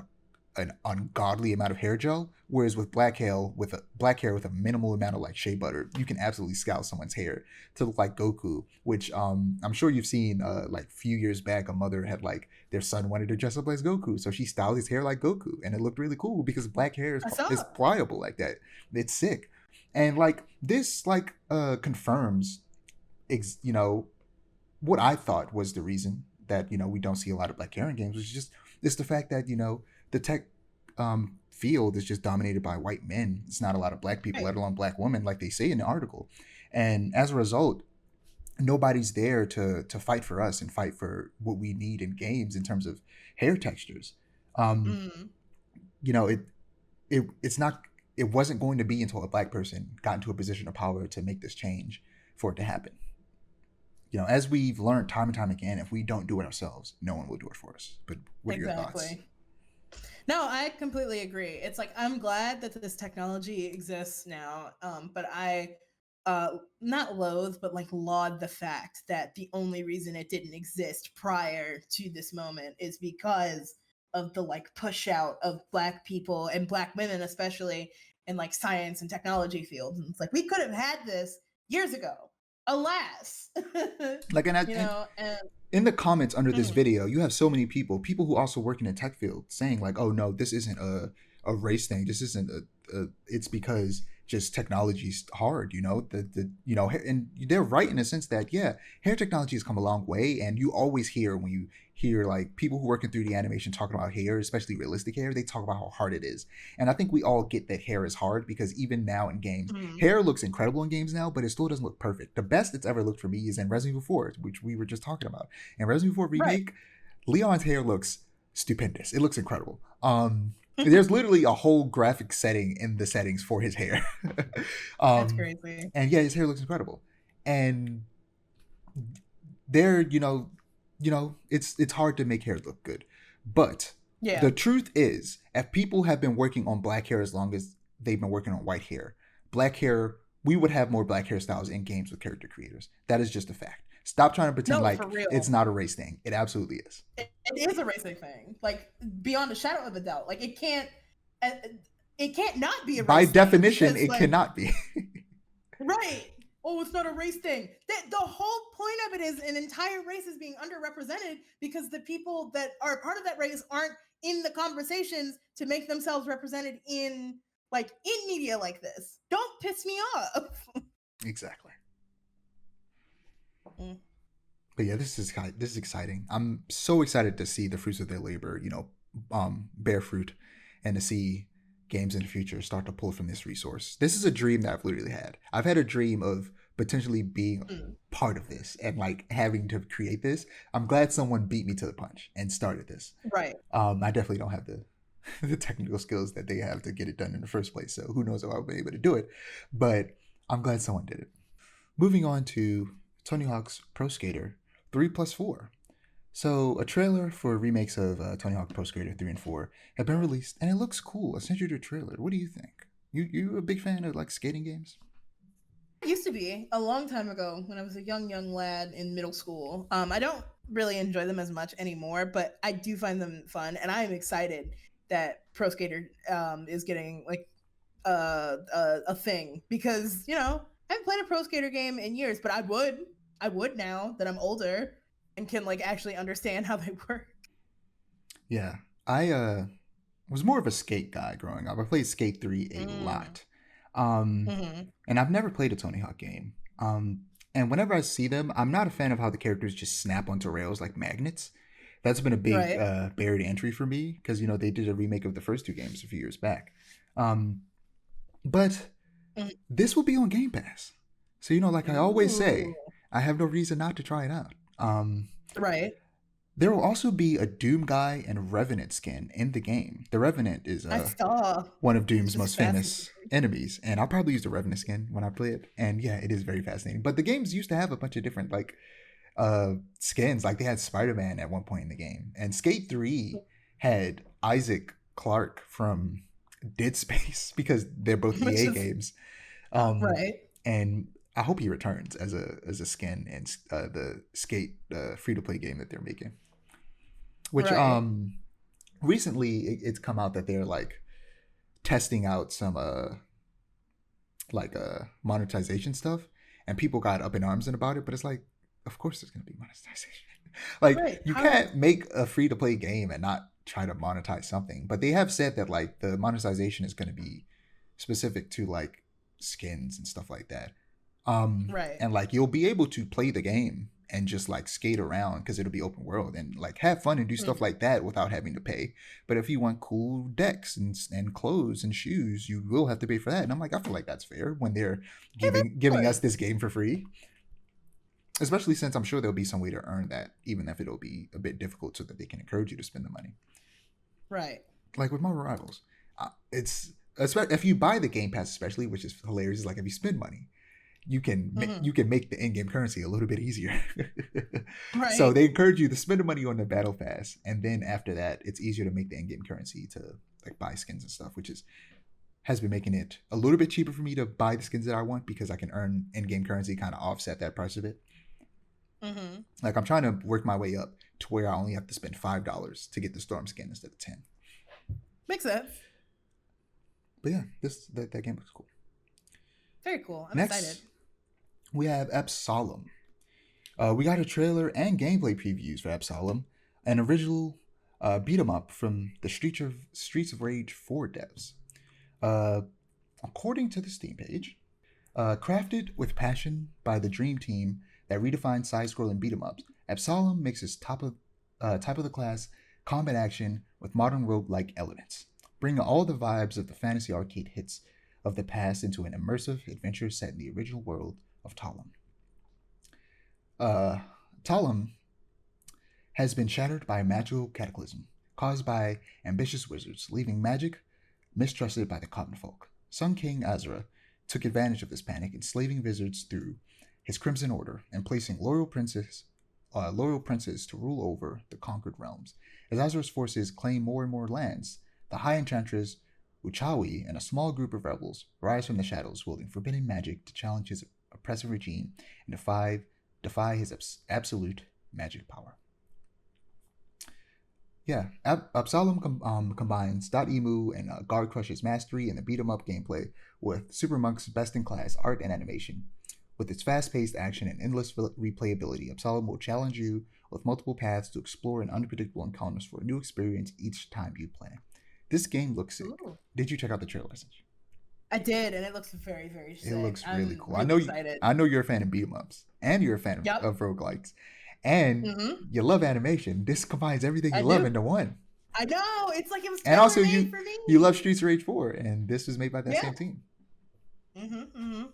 an ungodly amount of hair gel. Whereas with black hair with a minimal amount of like shea butter, you can absolutely scout someone's hair to look like Goku. Which I'm sure you've seen. Like a few years back, a mother had like their son wanted to dress up as Goku, so she styled his hair like Goku, and it looked really cool because black hair is pliable like that. It's sick, and like this like confirms, what I thought was the reason that we don't see a lot of black hair in games, which is just it's the fact that the tech field is just dominated by white men. It's not a lot of black people, Right. let alone black women, like they say in the article. And as a result, nobody's there to fight for us and fight for what we need in games in terms of hair textures. Um, Mm. it's not. It wasn't going to be until a black person got into a position of power to make this change for it to happen. As we've learned time and time again, if we don't do it ourselves, no one will do it for us. But what are your thoughts? Exactly. No, I completely agree. It's like I'm glad that this technology exists now, but I not loathe, but like laud the fact that the only reason it didn't exist prior to this moment is because of the like push out of black people and black women especially in like science and technology fields. And it's like we could have had this years ago. Alas. Like, And in the comments under this mm, video, you have so many people who also work in the tech field saying like, "Oh no, this isn't a race thing. This isn't it's because just technology's hard, and they're right in the sense that yeah, hair technology has come a long way, and you always hear when you hear like people who work in 3D animation talking about hair, especially realistic hair, they talk about how hard it is. And I think we all get that hair is hard because even now in games, mm, hair looks incredible in games now, but it still doesn't look perfect. The best it's ever looked for me is in Resident Evil 4, which we were just talking about. In Resident Evil 4 right. Remake, Leon's hair looks stupendous. It looks incredible. There's literally a whole graphic setting in the settings for his hair. That's um, crazy. and yeah, his hair looks incredible. And there, it's hard to make hair look good. But Yeah. the truth is, if people have been working on black hair as long as they've been working on white hair, we would have more black hairstyles in games with character creators. That is just a fact. Stop trying to pretend No, like for real. it's not a race thing. It absolutely is. It is a racing thing, like beyond a shadow of a doubt. Like uh, it can't not be a race By thing definition, because, it like, cannot be. right. Oh, it's not a race thing. The whole point of it is an entire race is being underrepresented because the people that are part of that race aren't in the conversations to make themselves represented in media like this. Don't piss me off. Exactly. Mm. But yeah, this is exciting. I'm so excited to see the fruits of their labor, bear fruit, and to see games in the future start to pull from this resource. This is a dream that I've literally had. I've had a dream of potentially being Mm. part of this and like having to create this. I'm glad someone beat me to the punch and started this. Right. I definitely don't have the the technical skills that they have to get it done in the first place. So who knows if I'll be able to do it. But I'm glad someone did it. Moving on to Tony Hawk's Pro Skater 3 plus 4. So a trailer for remakes of Tony Hawk Pro Skater 3 and 4 have been released, and it looks cool. I sent you the trailer. What do you think? You a big fan of like skating games? I used to be a long time ago when I was a young lad in middle school. I don't really enjoy them as much anymore, but I do find them fun, and I am excited that Pro Skater is getting like a thing because I haven't played a Pro Skater game in years, but I would now that I'm older and can like actually understand how they work. Yeah, I was more of a skate guy growing up. I played Skate 3 a Mm. lot. Um, Mm-hmm. and I've never played a Tony Hawk game. And whenever I see them, I'm not a fan of how the characters just snap onto rails like magnets. That's been a big Right. barrier to entry for me because they did a remake of the first two games a few years back. Um, but Mhm. this will be on Game Pass, so like I always Ooh. say, I have no reason not to try it out. Right. There will also be a Doom guy and Revenant skin in the game. The Revenant is I saw. one of It's Doom's just most fascinating. famous enemies, and I'll probably use the Revenant skin when I play it. And yeah, it is very fascinating. But the games used to have a bunch of different like skins. Like they had Spider-Man at one point in the game, and Skate 3 had Isaac Clarke from Dead Space because they're both Which EA is games. Um, right. and I hope he returns as a skin in the Skate free to play game that they're making. Which Right. recently it's come out that they're like testing out some monetization stuff, and people got up in arms about it. But it's like, of course there's gonna be monetization. Like Right. you How? can't make a free to play game and not try to monetize something. But they have said that like the monetization is going to be specific to like skins and stuff like that. Right. And like you'll be able to play the game and just like skate around because it'll be open world and like have fun and do stuff Mhm. like that without having to pay. But if you want cool decks and clothes and shoes, you will have to pay for that. And I'm like, I feel like that's fair when they're Hey, that's giving us good. this game for free. Especially since I'm sure there'll be some way to earn that, even if it'll be a bit difficult, so that they can encourage you to spend the money. Right. Like with Marvel Rivals, it's if you buy the Game Pass, especially, which is hilarious. Like if you spend money, Hmm. you can make the in-game currency a little bit easier. So Right. they encourage you to spend the money on the Battle Pass, and then after that, it's easier to make the in-game currency to like buy skins and stuff, which has been making it a little bit cheaper for me to buy the skins that I want because I can earn in-game currency, kind of offset that price of it. Hmm. Like I'm trying to work my way up to where I only have to spend $5 to get the Storm skin instead of 10. Makes sense. But yeah, that game looks cool. Very cool. I'm excited. Next, we have Absolum. We got a trailer and gameplay previews for Absolum, an original beat 'em up from the Streets of Rage 4 devs. Uh, According to the Steam page, crafted with passion by the Dream Team that redefines side-scrolling beat 'em ups, Absolum mixes type of the class combat action with modern roguelike elements, bringing all the vibes of the fantasy arcade hits of the past into an immersive adventure set in the original world of Talum. Uh, Talum has been shattered by a magical cataclysm caused by ambitious wizards, leaving magic mistrusted by the common folk. Sun King Azra took advantage of this panic, enslaving wizards through his Crimson Order and placing loyal princes to rule over the conquered realms. As Azra's forces claim more and more lands, the High Enchantress Uchawi and a small group of rebels rise from the shadows, wielding forbidden magic to challenge his oppressive regime and defy his absolute magic power. Yeah, Absalom combines Emu and Guard Crush's mastery in the beat 'em up gameplay with Super Monk's best in class art and animation. With its fast paced action and endless replayability, Absalom will challenge you with multiple paths to explore and unpredictable encounters for a new experience each time you play. This game looks sick. Ooh. Did you check out the trailer? I did, and it looks very, very It sick. looks really I'm cool. really excited. I know you're a fan of beat 'em ups, and you're a fan Yep. of roguelikes, and Hmm. you love animation. This combines everything I you love do. into one. I know. It's like it was And tailor also made for you love me. Streets of Rage 4, and this was made by that Yeah. same team. Hmm. Hmm.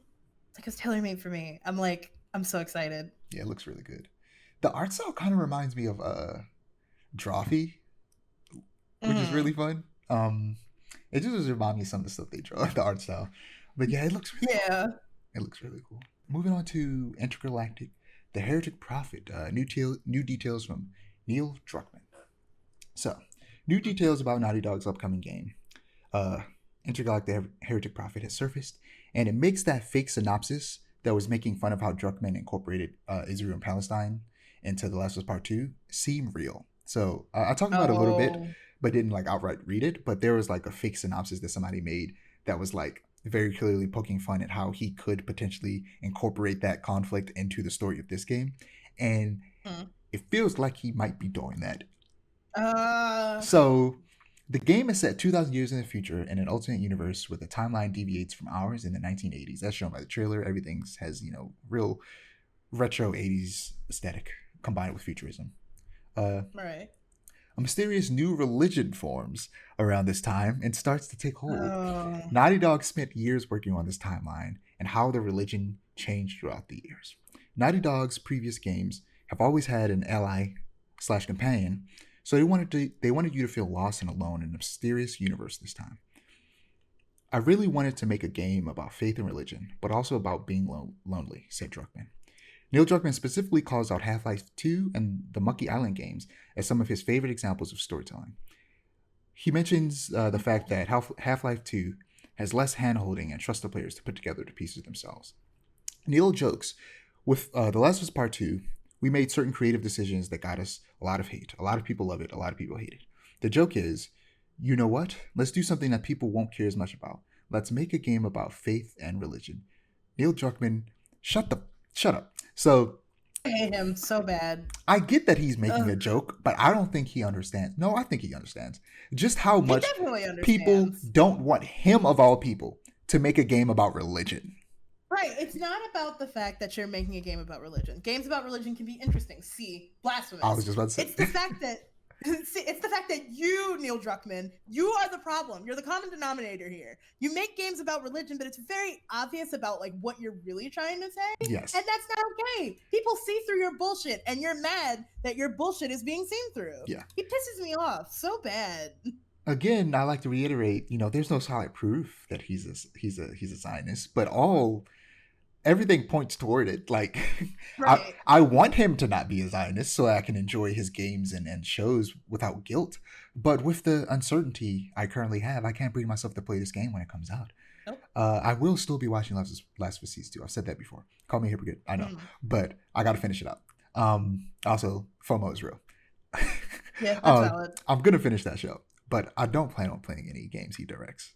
It's like it's tailor made for me. I'm so excited. Yeah, it looks really good. The art style kind of reminds me of Drawfee, which is really Mm. fun. It just reminds me of some of the stuff they draw, the art style. But yeah, it looks really cool. Yeah. It looks really cool. Moving on to Intergalactic, the Heretic Prophet. New details from Neil Druckmann. So, new details about Naughty Dog's upcoming game. Intergalactic Heretic Prophet has surfaced, and it makes that fake synopsis that was making fun of how Druckmann incorporated Israel and Palestine into The Last of Us Part 2 seem real. So I talked about it a little bit, Oh. but didn't like outright read it. But there was like a fake synopsis that somebody made that was like very clearly poking fun at how he could potentially incorporate that conflict into the story of this game. And Mm. it feels like he might be doing that. Uh. So the game is set 2,000 years in the future in an alternate universe where the timeline deviates from ours in the 1980s. That's shown by the trailer. Everything has, real retro 80s aesthetic combined with futurism. Right. A mysterious new religion forms around this time and starts to take hold. Oh. Naughty Dog spent years working on this timeline and how the religion changed throughout the years. Naughty Dog's previous games have always had an ally/companion, so they wanted you to feel lost and alone in a mysterious universe this time. I really wanted to make a game about faith and religion, but also about being lonely, said Druckmann. Neil Druckmann specifically calls out Half-Life 2 and the Monkey Island games as some of his favorite examples of storytelling. He mentions the fact that Half-Life 2 has less hand-holding and trusts the players to put together the pieces themselves. Neil jokes, with The Last of Us Part 2, we made certain creative decisions that got us a lot of hate. A lot of people love it, a lot of people hate it. The joke is, you know what? Let's do something that people won't care as much about. Let's make a game about faith and religion. Neil Druckmann, shut up. So I hate him so bad. I get that he's making Ugh. a joke, but I don't think he understands. No, I think he understands just how He much definitely people understands. don't want him, of all people, to make a game about religion. Right. It's not about the fact that you're making a game about religion. Games about religion can be interesting. See, blasphemous. I was just about to say. It's the fact that it's the fact that you, Neil Druckmann, you are the problem. You're the common denominator here. You make games about religion, but it's very obvious about like what you're really trying to say. Yes. And that's not okay. People see through your bullshit, and you're mad that your bullshit is being seen through. Yeah. He pisses me off so bad. Again, I like to reiterate, there's no solid proof that he's a Zionist, but everything points toward it. Like, Right. I want him to not be a Zionist so I can enjoy his games and shows without guilt. But with the uncertainty I currently have, I can't bring myself to play this game when it comes out. Nope. I will still be watching Last of Us Season 2. I've said that before. Call me a hypocrite, I know. But I got to finish it out. Also, FOMO is real. Yeah, that's valid. I'm going to finish that show, but I don't plan on playing any games he directs.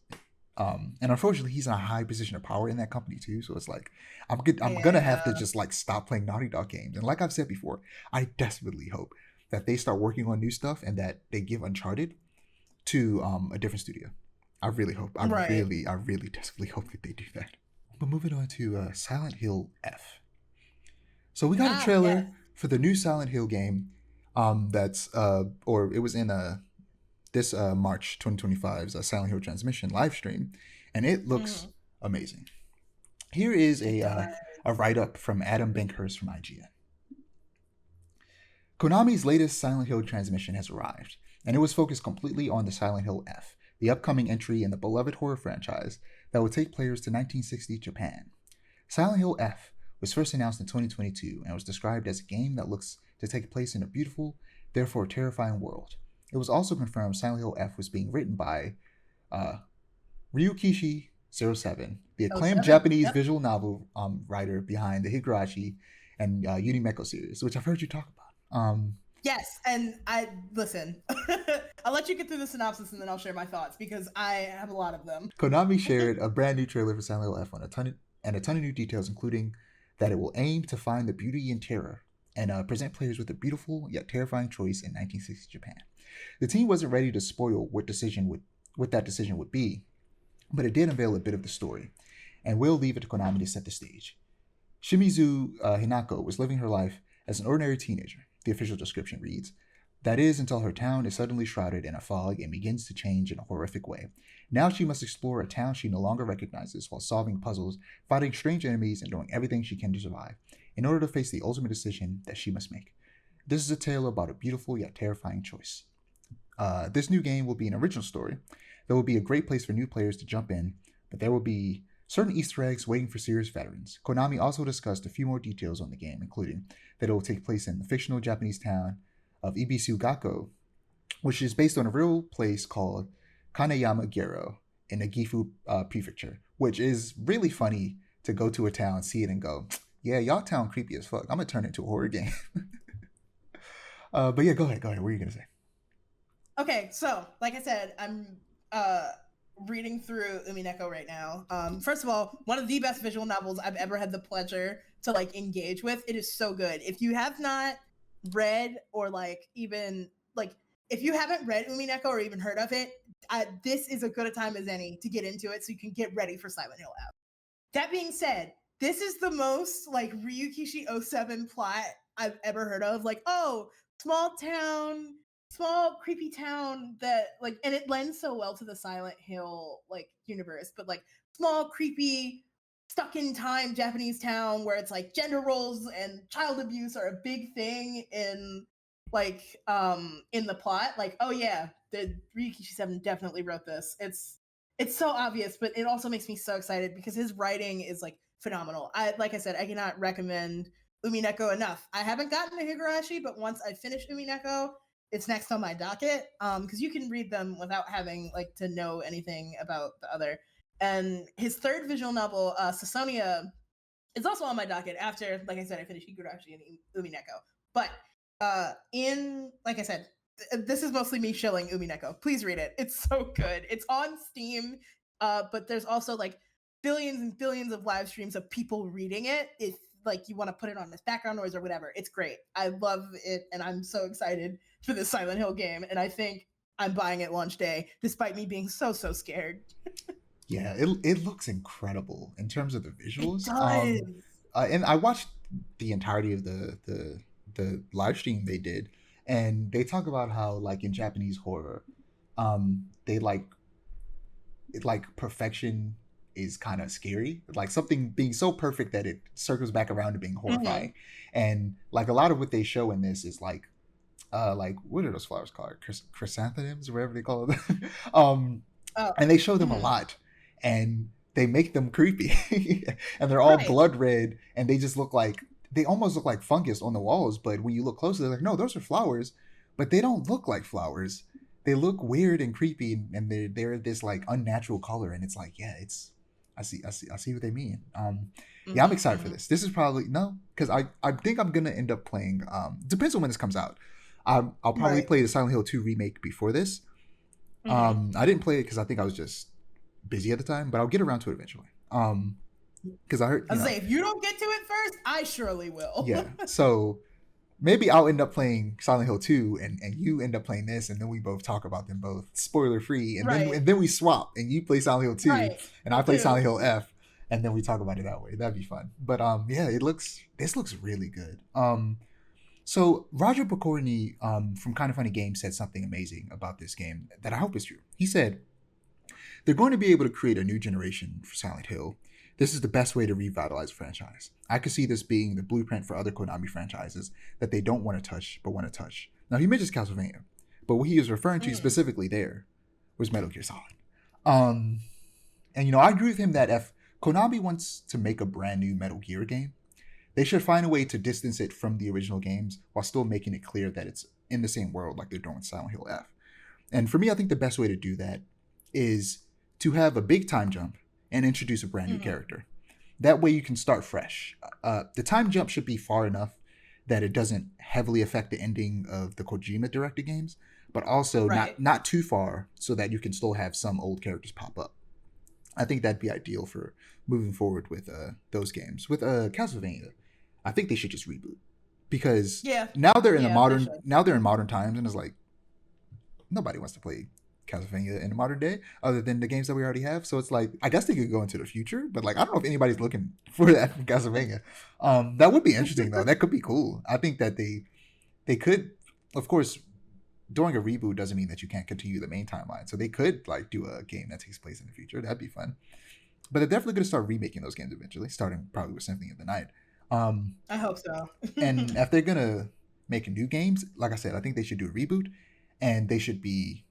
And unfortunately, he's in a high position of power in that company too. So it's like I'm gonna have to just like stop playing Naughty Dog games. And like I've said before, I desperately hope that they start working on new stuff and that they give Uncharted to a different studio. I really hope. I really desperately hope that they do that. But moving on to Silent Hill F. So we got a trailer for the new Silent Hill game. It was in this March 2025's Silent Hill Transmission live stream, and it looks amazing. Here is a write-up from Adam Bankhurst from IGN. Konami's latest Silent Hill Transmission has arrived, and it was focused completely on the Silent Hill F, the upcoming entry in the beloved horror franchise that will take players to 1960 Japan. Silent Hill F was first announced in 2022 and was described as a game that looks to take place in a beautiful, therefore terrifying world. It was also confirmed Silent Hill F was being written by Ryukishi07, the acclaimed Japanese visual novel writer behind the Higurashi and Unimeko series, which I've heard you talk about. Yes, and listen. I'll let you get through the synopsis and then I'll share my thoughts because I have a lot of them. Konami shared a brand new trailer for Silent Hill F on a ton of new details, including that it will aim to find the beauty and terror and present players with a beautiful yet terrifying choice in 1960 Japan. The team wasn't ready to spoil what that decision would be, but it did unveil a bit of the story, and we'll leave it to Konami to set the stage. Shimizu Hinako was living her life as an ordinary teenager, the official description reads, That is until her town is suddenly shrouded in a fog and begins to change in a horrific way. Now she must explore a town she no longer recognizes while solving puzzles, fighting strange enemies, and doing everything she can to survive, in order to face the ultimate decision that she must make. This is a tale about a beautiful yet terrifying choice. This new game will be an original story. There will be a great place for new players to jump in, but there will be certain Easter eggs waiting for serious veterans. Konami also discussed a few more details on the game, including that it will take place in the fictional Japanese town of Ibisugako, which is based on a real place called Kaneyama-gero in the Gifu prefecture, which is really funny to go to a town, see it, and go, yeah, y'all town creepy as fuck. I'm going to turn it into a horror game. But yeah, go ahead. What are you going to say? Okay, so like I said, I'm reading through Umineko right now. First of all, one of the best visual novels I've ever had the pleasure to like engage with. It is so good. If you have not read or like even like if you haven't read Umineko or even heard of it, this is as good a time as any to get into it so you can get ready for Silent Hill F. That being said, this is the most like Ryukishi 07 plot I've ever heard of. Like, oh, small creepy town that like, and it lends so well to the Silent Hill like universe, but like small creepy stuck in time Japanese town where it's like gender roles and child abuse are a big thing in like in the plot. Like, oh yeah, the Ryukishi 7 definitely wrote this. It's so obvious, but it also makes me so excited because his writing is like phenomenal. Like I said, I cannot recommend Umineko enough. I haven't gotten to Higurashi, but once I finish Umineko, it's next on my docket. Because you can read them without having like to know anything about the other. And his third visual novel, Sasonia, is also on my docket after, like I said, I finished Higurashi and Umineko. But in like I said, this is mostly me shilling Umineko. Please read it. It's so good. It's on Steam, but there's also like billions and billions of live streams of people reading it. If like you want to put it on as background noise or whatever, it's great. I love it, and I'm so excited for this Silent Hill game. And I think I'm buying it launch day, despite me being so scared. Yeah, it looks incredible in terms of the visuals. It does. And I watched the entirety of the live stream they did, and they talk about how like in Japanese horror, they like perfection is kind of scary, like something being so perfect that it circles back around to being horrifying. And like a lot of what they show in this is like what are those flowers called? Chrysanthemums, or whatever they call them. And they show them a lot, and they make them creepy, and they're all blood red, and they almost look like fungus on the walls. But when you look closer, they're like, no, those are flowers, but they don't look like flowers. They look weird and creepy, and they're this like unnatural color, and it's like, yeah, it's I see what they mean. Yeah, I'm excited for this. This is probably because I think I'm gonna end up playing. Depends on when this comes out. I'll probably play the Silent Hill 2 remake before this. I didn't play it because I think I was just busy at the time, but I'll get around to it eventually. Because I heard. Say if you don't get to it first, I surely will. Yeah. So maybe I'll end up playing Silent Hill 2 and you end up playing this, and then we both talk about them both spoiler free, and then we swap and you play Silent Hill 2 and I play Silent Hill F, and then we talk about it that way. That'd be fun. But yeah, this looks really good. So Roger Pokorny from Kind of Funny Games said something amazing about this game that I hope is true. He said, they're going to be able to create a new generation for Silent Hill. This is the best way to revitalize a franchise. I could see this being the blueprint for other Konami franchises that they don't want to touch, but want to touch. Now, he mentions Castlevania, but what he is referring to specifically there was Metal Gear Solid. And, I agree with him that if Konami wants to make a brand new Metal Gear game, they should find a way to distance it from the original games while still making it clear that it's in the same world like they're doing with Silent Hill F. And for me, I think the best way to do that is to have a big time jump and introduce a brand new character. That way you can start fresh. The time jump should be far enough that it doesn't heavily affect the ending of the Kojima directed games, but also not too far so that you can still have some old characters pop up. I think that'd be ideal for moving forward with those games. With Castlevania, I think they should just reboot, because now they're in modern times, and it's like nobody wants to play Castlevania in the modern day other than the games that we already have. So it's like, I guess they could go into the future, but like I don't know if anybody's looking for that from Castlevania. That would be interesting though. That could be cool. I think that they could, of course, doing a reboot doesn't mean that you can't continue the main timeline. So they could like do a game that takes place in the future. That'd be fun. But they're definitely going to start remaking those games eventually, starting probably with Symphony of the Night. I hope so. And if they're going to make new games, like I said, I think they should do a reboot, and they should be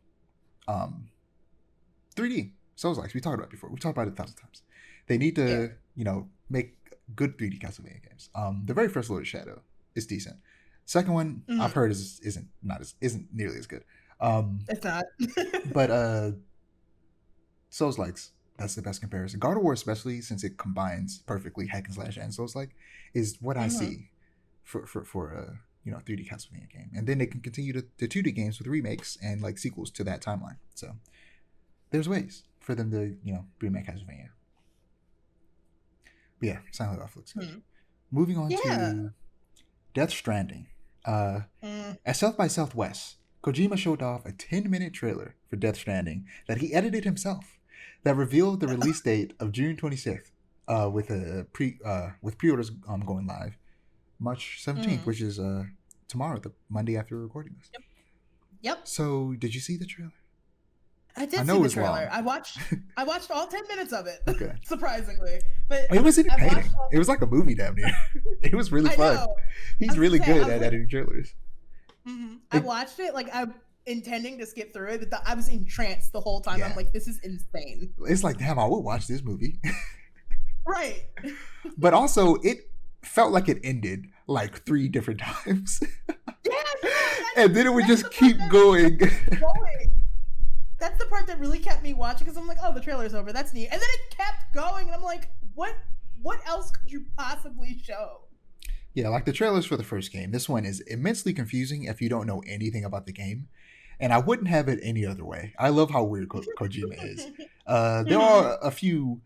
3D. Souls-likes. We talked about it before. We've talked about it 1,000 times. They need to, make good 3D Castlevania games. The very first Lord of Shadow is decent. Second one, I've heard isn't nearly as good. It's not. But Souls-likes, that's the best comparison. God of War, especially since it combines perfectly hack and slash and Souls-like, is what I see for a 3D Castlevania game. And then they can continue the 2D games with remakes and like sequels to that timeline. So there's ways for them to remake Castlevania. But yeah, Silent Hill looks good. Moving on to Death Stranding. At South by Southwest, Kojima showed off a 10-minute trailer for Death Stranding that he edited himself that revealed the release date of June 26th, with pre-orders going live March 17th, which is tomorrow, the Monday after we're recording this. Yep. So, did you see the trailer? I did see the trailer. I watched all 10 minutes of it. Okay. Surprisingly. But it was entertaining. It was like a movie damn near. It was really fun. He's really good at editing trailers. I watched it I'm intending to skip through it, but I was entranced the whole time. I'm like, this is insane. It's like, damn, I would watch this movie. Right. But also, it felt like it ended like 3 different times. And then it would just keep going. That's the part that really kept me watching, because I'm like, oh, the trailer's over. That's neat. And then it kept going, and I'm like, what else could you possibly show? Yeah, like the trailers for the first game. This one is immensely confusing if you don't know anything about the game. And I wouldn't have it any other way. I love how weird Kojima is. There are a few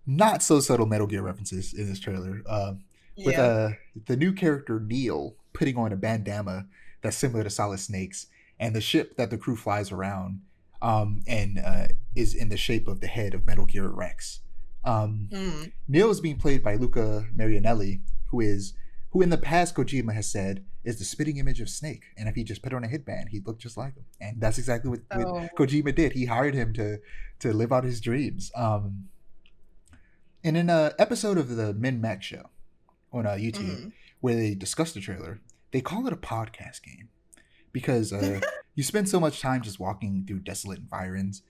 not so subtle Metal Gear references in this trailer. With the new character Neil putting on a bandana that's similar to Solid Snake's, and the ship that the crew flies around is in the shape of the head of Metal Gear Rex. Neil is being played by Luca Marinelli, who in the past Kojima has said is the spitting image of Snake, and if he just put on a headband, he'd look just like him. And that's exactly what Kojima did. He hired him to live out his dreams. And in an episode of the Min Max show on YouTube, where they discuss the trailer, they call it a podcast game because you spend so much time just walking through desolate environs,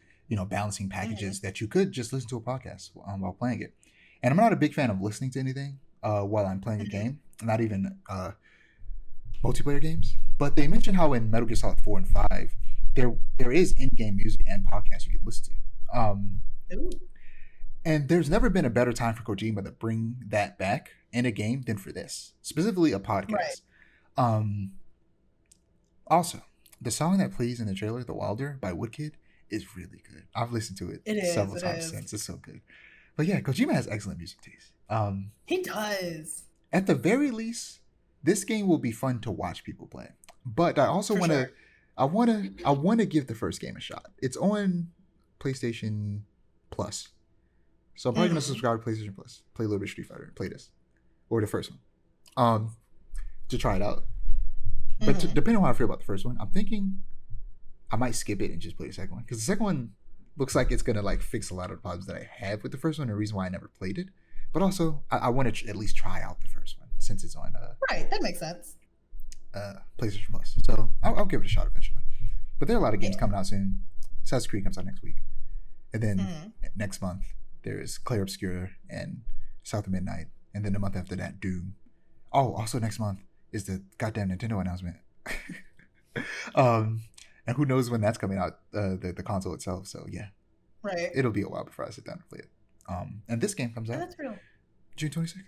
balancing packages, that you could just listen to a podcast while playing it. And I'm not a big fan of listening to anything while I'm playing a game, not even multiplayer games. But they mentioned how in Metal Gear Solid 4 and 5, there is in-game music and podcasts you can listen to. And there's never been a better time for Kojima to bring that back in a game than for this, specifically a podcast. Right. Also, the song that plays in the trailer, The Wilder by Woodkid, is really good. I've listened to it several times since. It's so good. But yeah, Kojima has excellent music taste. He does. At the very least, this game will be fun to watch people play. But I also want to, I want to give the first game a shot. It's on PlayStation Plus, so I'm probably gonna subscribe to PlayStation Plus, play a little bit of Street Fighter, play this, or the first one, to try it out. But depending on how I feel about the first one, I'm thinking I might skip it and just play the second one, because the second one looks like it's gonna fix a lot of the problems that I have with the first one, and the reason why I never played it. But also, I want to at least try out the first one since it's on right. That makes sense. PlayStation Plus, so I'll give it a shot eventually. But there are a lot of games coming out soon. Assassin's Creed comes out next week, and then next month there is Clair Obscura and South of Midnight, and then the month after that, Doom. Oh, also next month is the goddamn Nintendo announcement. And who knows when that's coming out, the console itself. So yeah, right. It'll be a while before I sit down and play it. And this game comes out that's real. June 26th.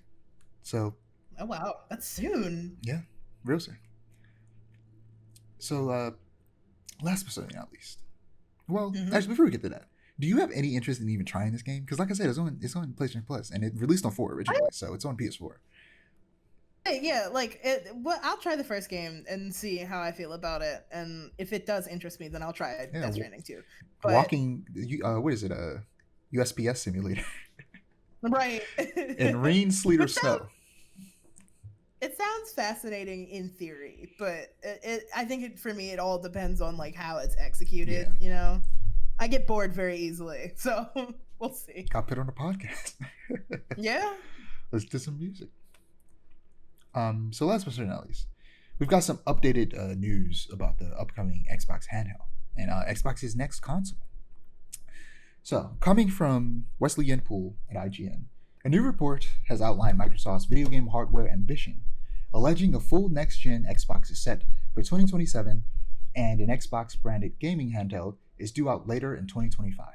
So oh wow, that's soon. Yeah, real soon. So last but certainly not least. Well, actually, before we get to that, do you have any interest in even trying this game? Because like I said, it's on PlayStation Plus, and it released on 4 originally, so it's on PS4. Yeah, I'll try the first game and see how I feel about it, and if it does interest me, then I'll try it. Death Stranding too. But, what is it? A USPS simulator, right? And rain, sleet, or snow. It sounds fascinating in theory, but I think for me it all depends on like how it's executed. Yeah. You know, I get bored very easily, so we'll see. Got put on a podcast. Yeah. Let's do some music. So last but not least, we've got some updated news about the upcoming Xbox Handheld and Xbox's next console. So, coming from Wesley Yenpool at IGN, a new report has outlined Microsoft's video game hardware ambition, alleging a full next-gen Xbox is set for 2027 and an Xbox-branded gaming handheld is due out later in 2025.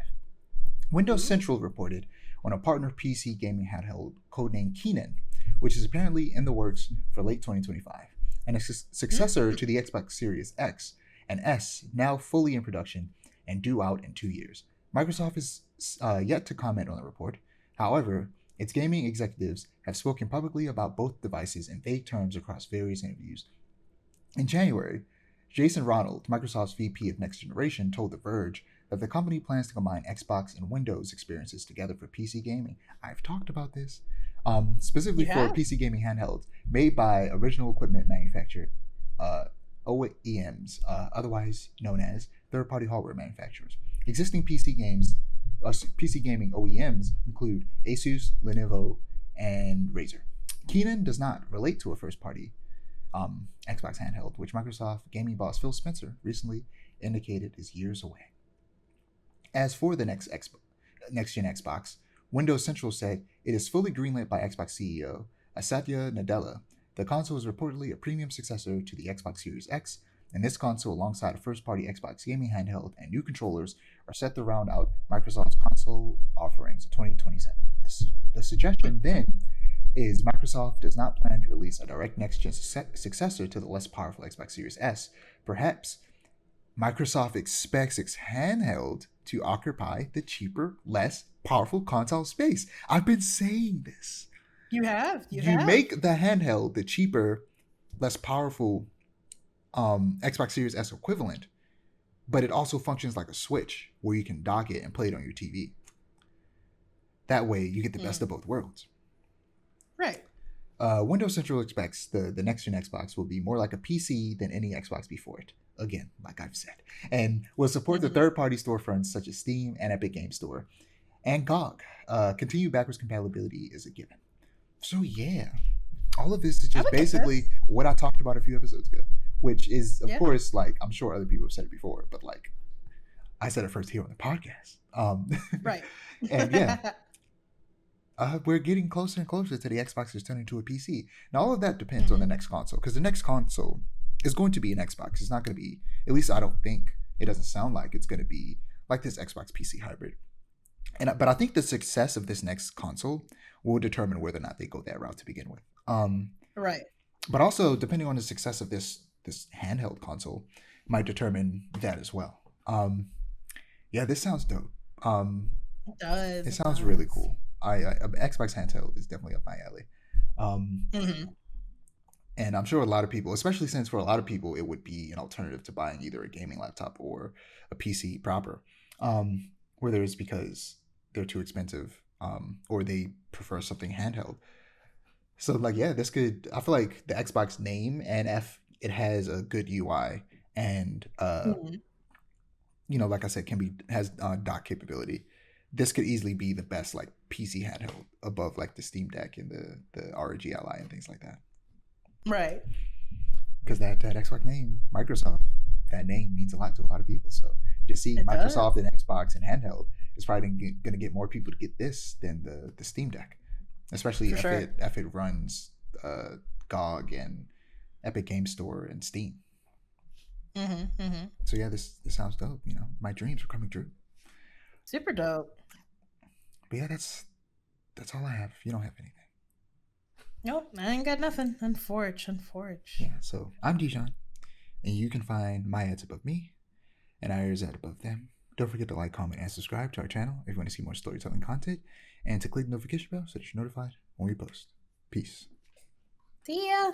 Windows Central reported on a partner PC gaming handheld codenamed Keenan, which is apparently in the works for late 2025, and a successor to the Xbox Series X and S, now fully in production and due out in 2 years. Microsoft is yet to comment on the report. However, its gaming executives have spoken publicly about both devices in vague terms across various interviews. In January, Jason Ronald, Microsoft's VP of Next Generation, told The Verge that the company plans to combine Xbox and Windows experiences together for PC gaming. I've talked about this. Specifically for PC gaming handhelds made by original equipment manufacturer OEMs, otherwise known as third-party hardware manufacturers. Existing PC gaming OEMs include Asus, Lenovo, and Razer. Keenan does not relate to a first-party Xbox handheld, which Microsoft gaming boss Phil Spencer recently indicated is years away. As for the next-gen Xbox, Windows Central said it is fully greenlit by Xbox CEO Satya Nadella. The console is reportedly a premium successor to the Xbox Series X, and this console, alongside a first-party Xbox gaming handheld and new controllers, are set to round out Microsoft's console offerings in 2027. The suggestion then is Microsoft does not plan to release a direct next-gen successor to the less powerful Xbox Series S. Perhaps Microsoft expects its handheld to occupy the cheaper, less powerful console space. I've been saying this. You have. Make the handheld the cheaper, less powerful Xbox Series S equivalent, but it also functions like a Switch where you can dock it and play it on your TV. That way, you get the best of both worlds. Right. Windows Central expects the next-gen Xbox will be more like a PC than any Xbox before it. Again, like I've said. And will support the third-party storefronts such as Steam and Epic Games Store. And GOG. Continued backwards compatibility is a given. So yeah, all of this is just basically what I talked about a few episodes ago. Which is, of course, like, I'm sure other people have said it before, but, like, I said it first here on the podcast. Right. And, yeah. We're getting closer and closer to the Xbox is turning into a PC. Now, all of that depends on the next console, because the next console is going to be an Xbox. It's not going to be, at least I don't think, it doesn't sound like it's going to be like this Xbox PC hybrid. But I think the success of this next console will determine whether or not they go that route to begin with. Right. But also, depending on the success of this handheld console, might determine that as well. Yeah, this sounds dope. It does. It sounds really cool. Xbox handheld is definitely up my alley. And I'm sure a lot of people, especially since for a lot of people, it would be an alternative to buying either a gaming laptop or a PC proper, whether it's because they're too expensive or they prefer something handheld. So, like, yeah, this could, I feel like the Xbox name and it has a good UI and, you know, like I said, has dock capability. This could easily be the best, like, PC handheld above, like, the Steam Deck and the ROG Ally and things like that. Right. Because that Xbox name, Microsoft, that name means a lot to a lot of people. So just see Microsoft and Xbox and handheld is probably going to get more people to get this than the Steam Deck, especially if it runs GOG and Epic Games Store and Steam. So yeah, this sounds dope. You know, my dreams are coming true. Super dope. But yeah, that's all I have. You don't have anything. Nope, I ain't got nothing. Unforge. Yeah, so I'm Dijon, and you can find my ads above me, and Aiara's ad above them. Don't forget to like, comment, and subscribe to our channel if you want to see more storytelling content, and to click the notification bell so that you're notified when we post. Peace. See ya.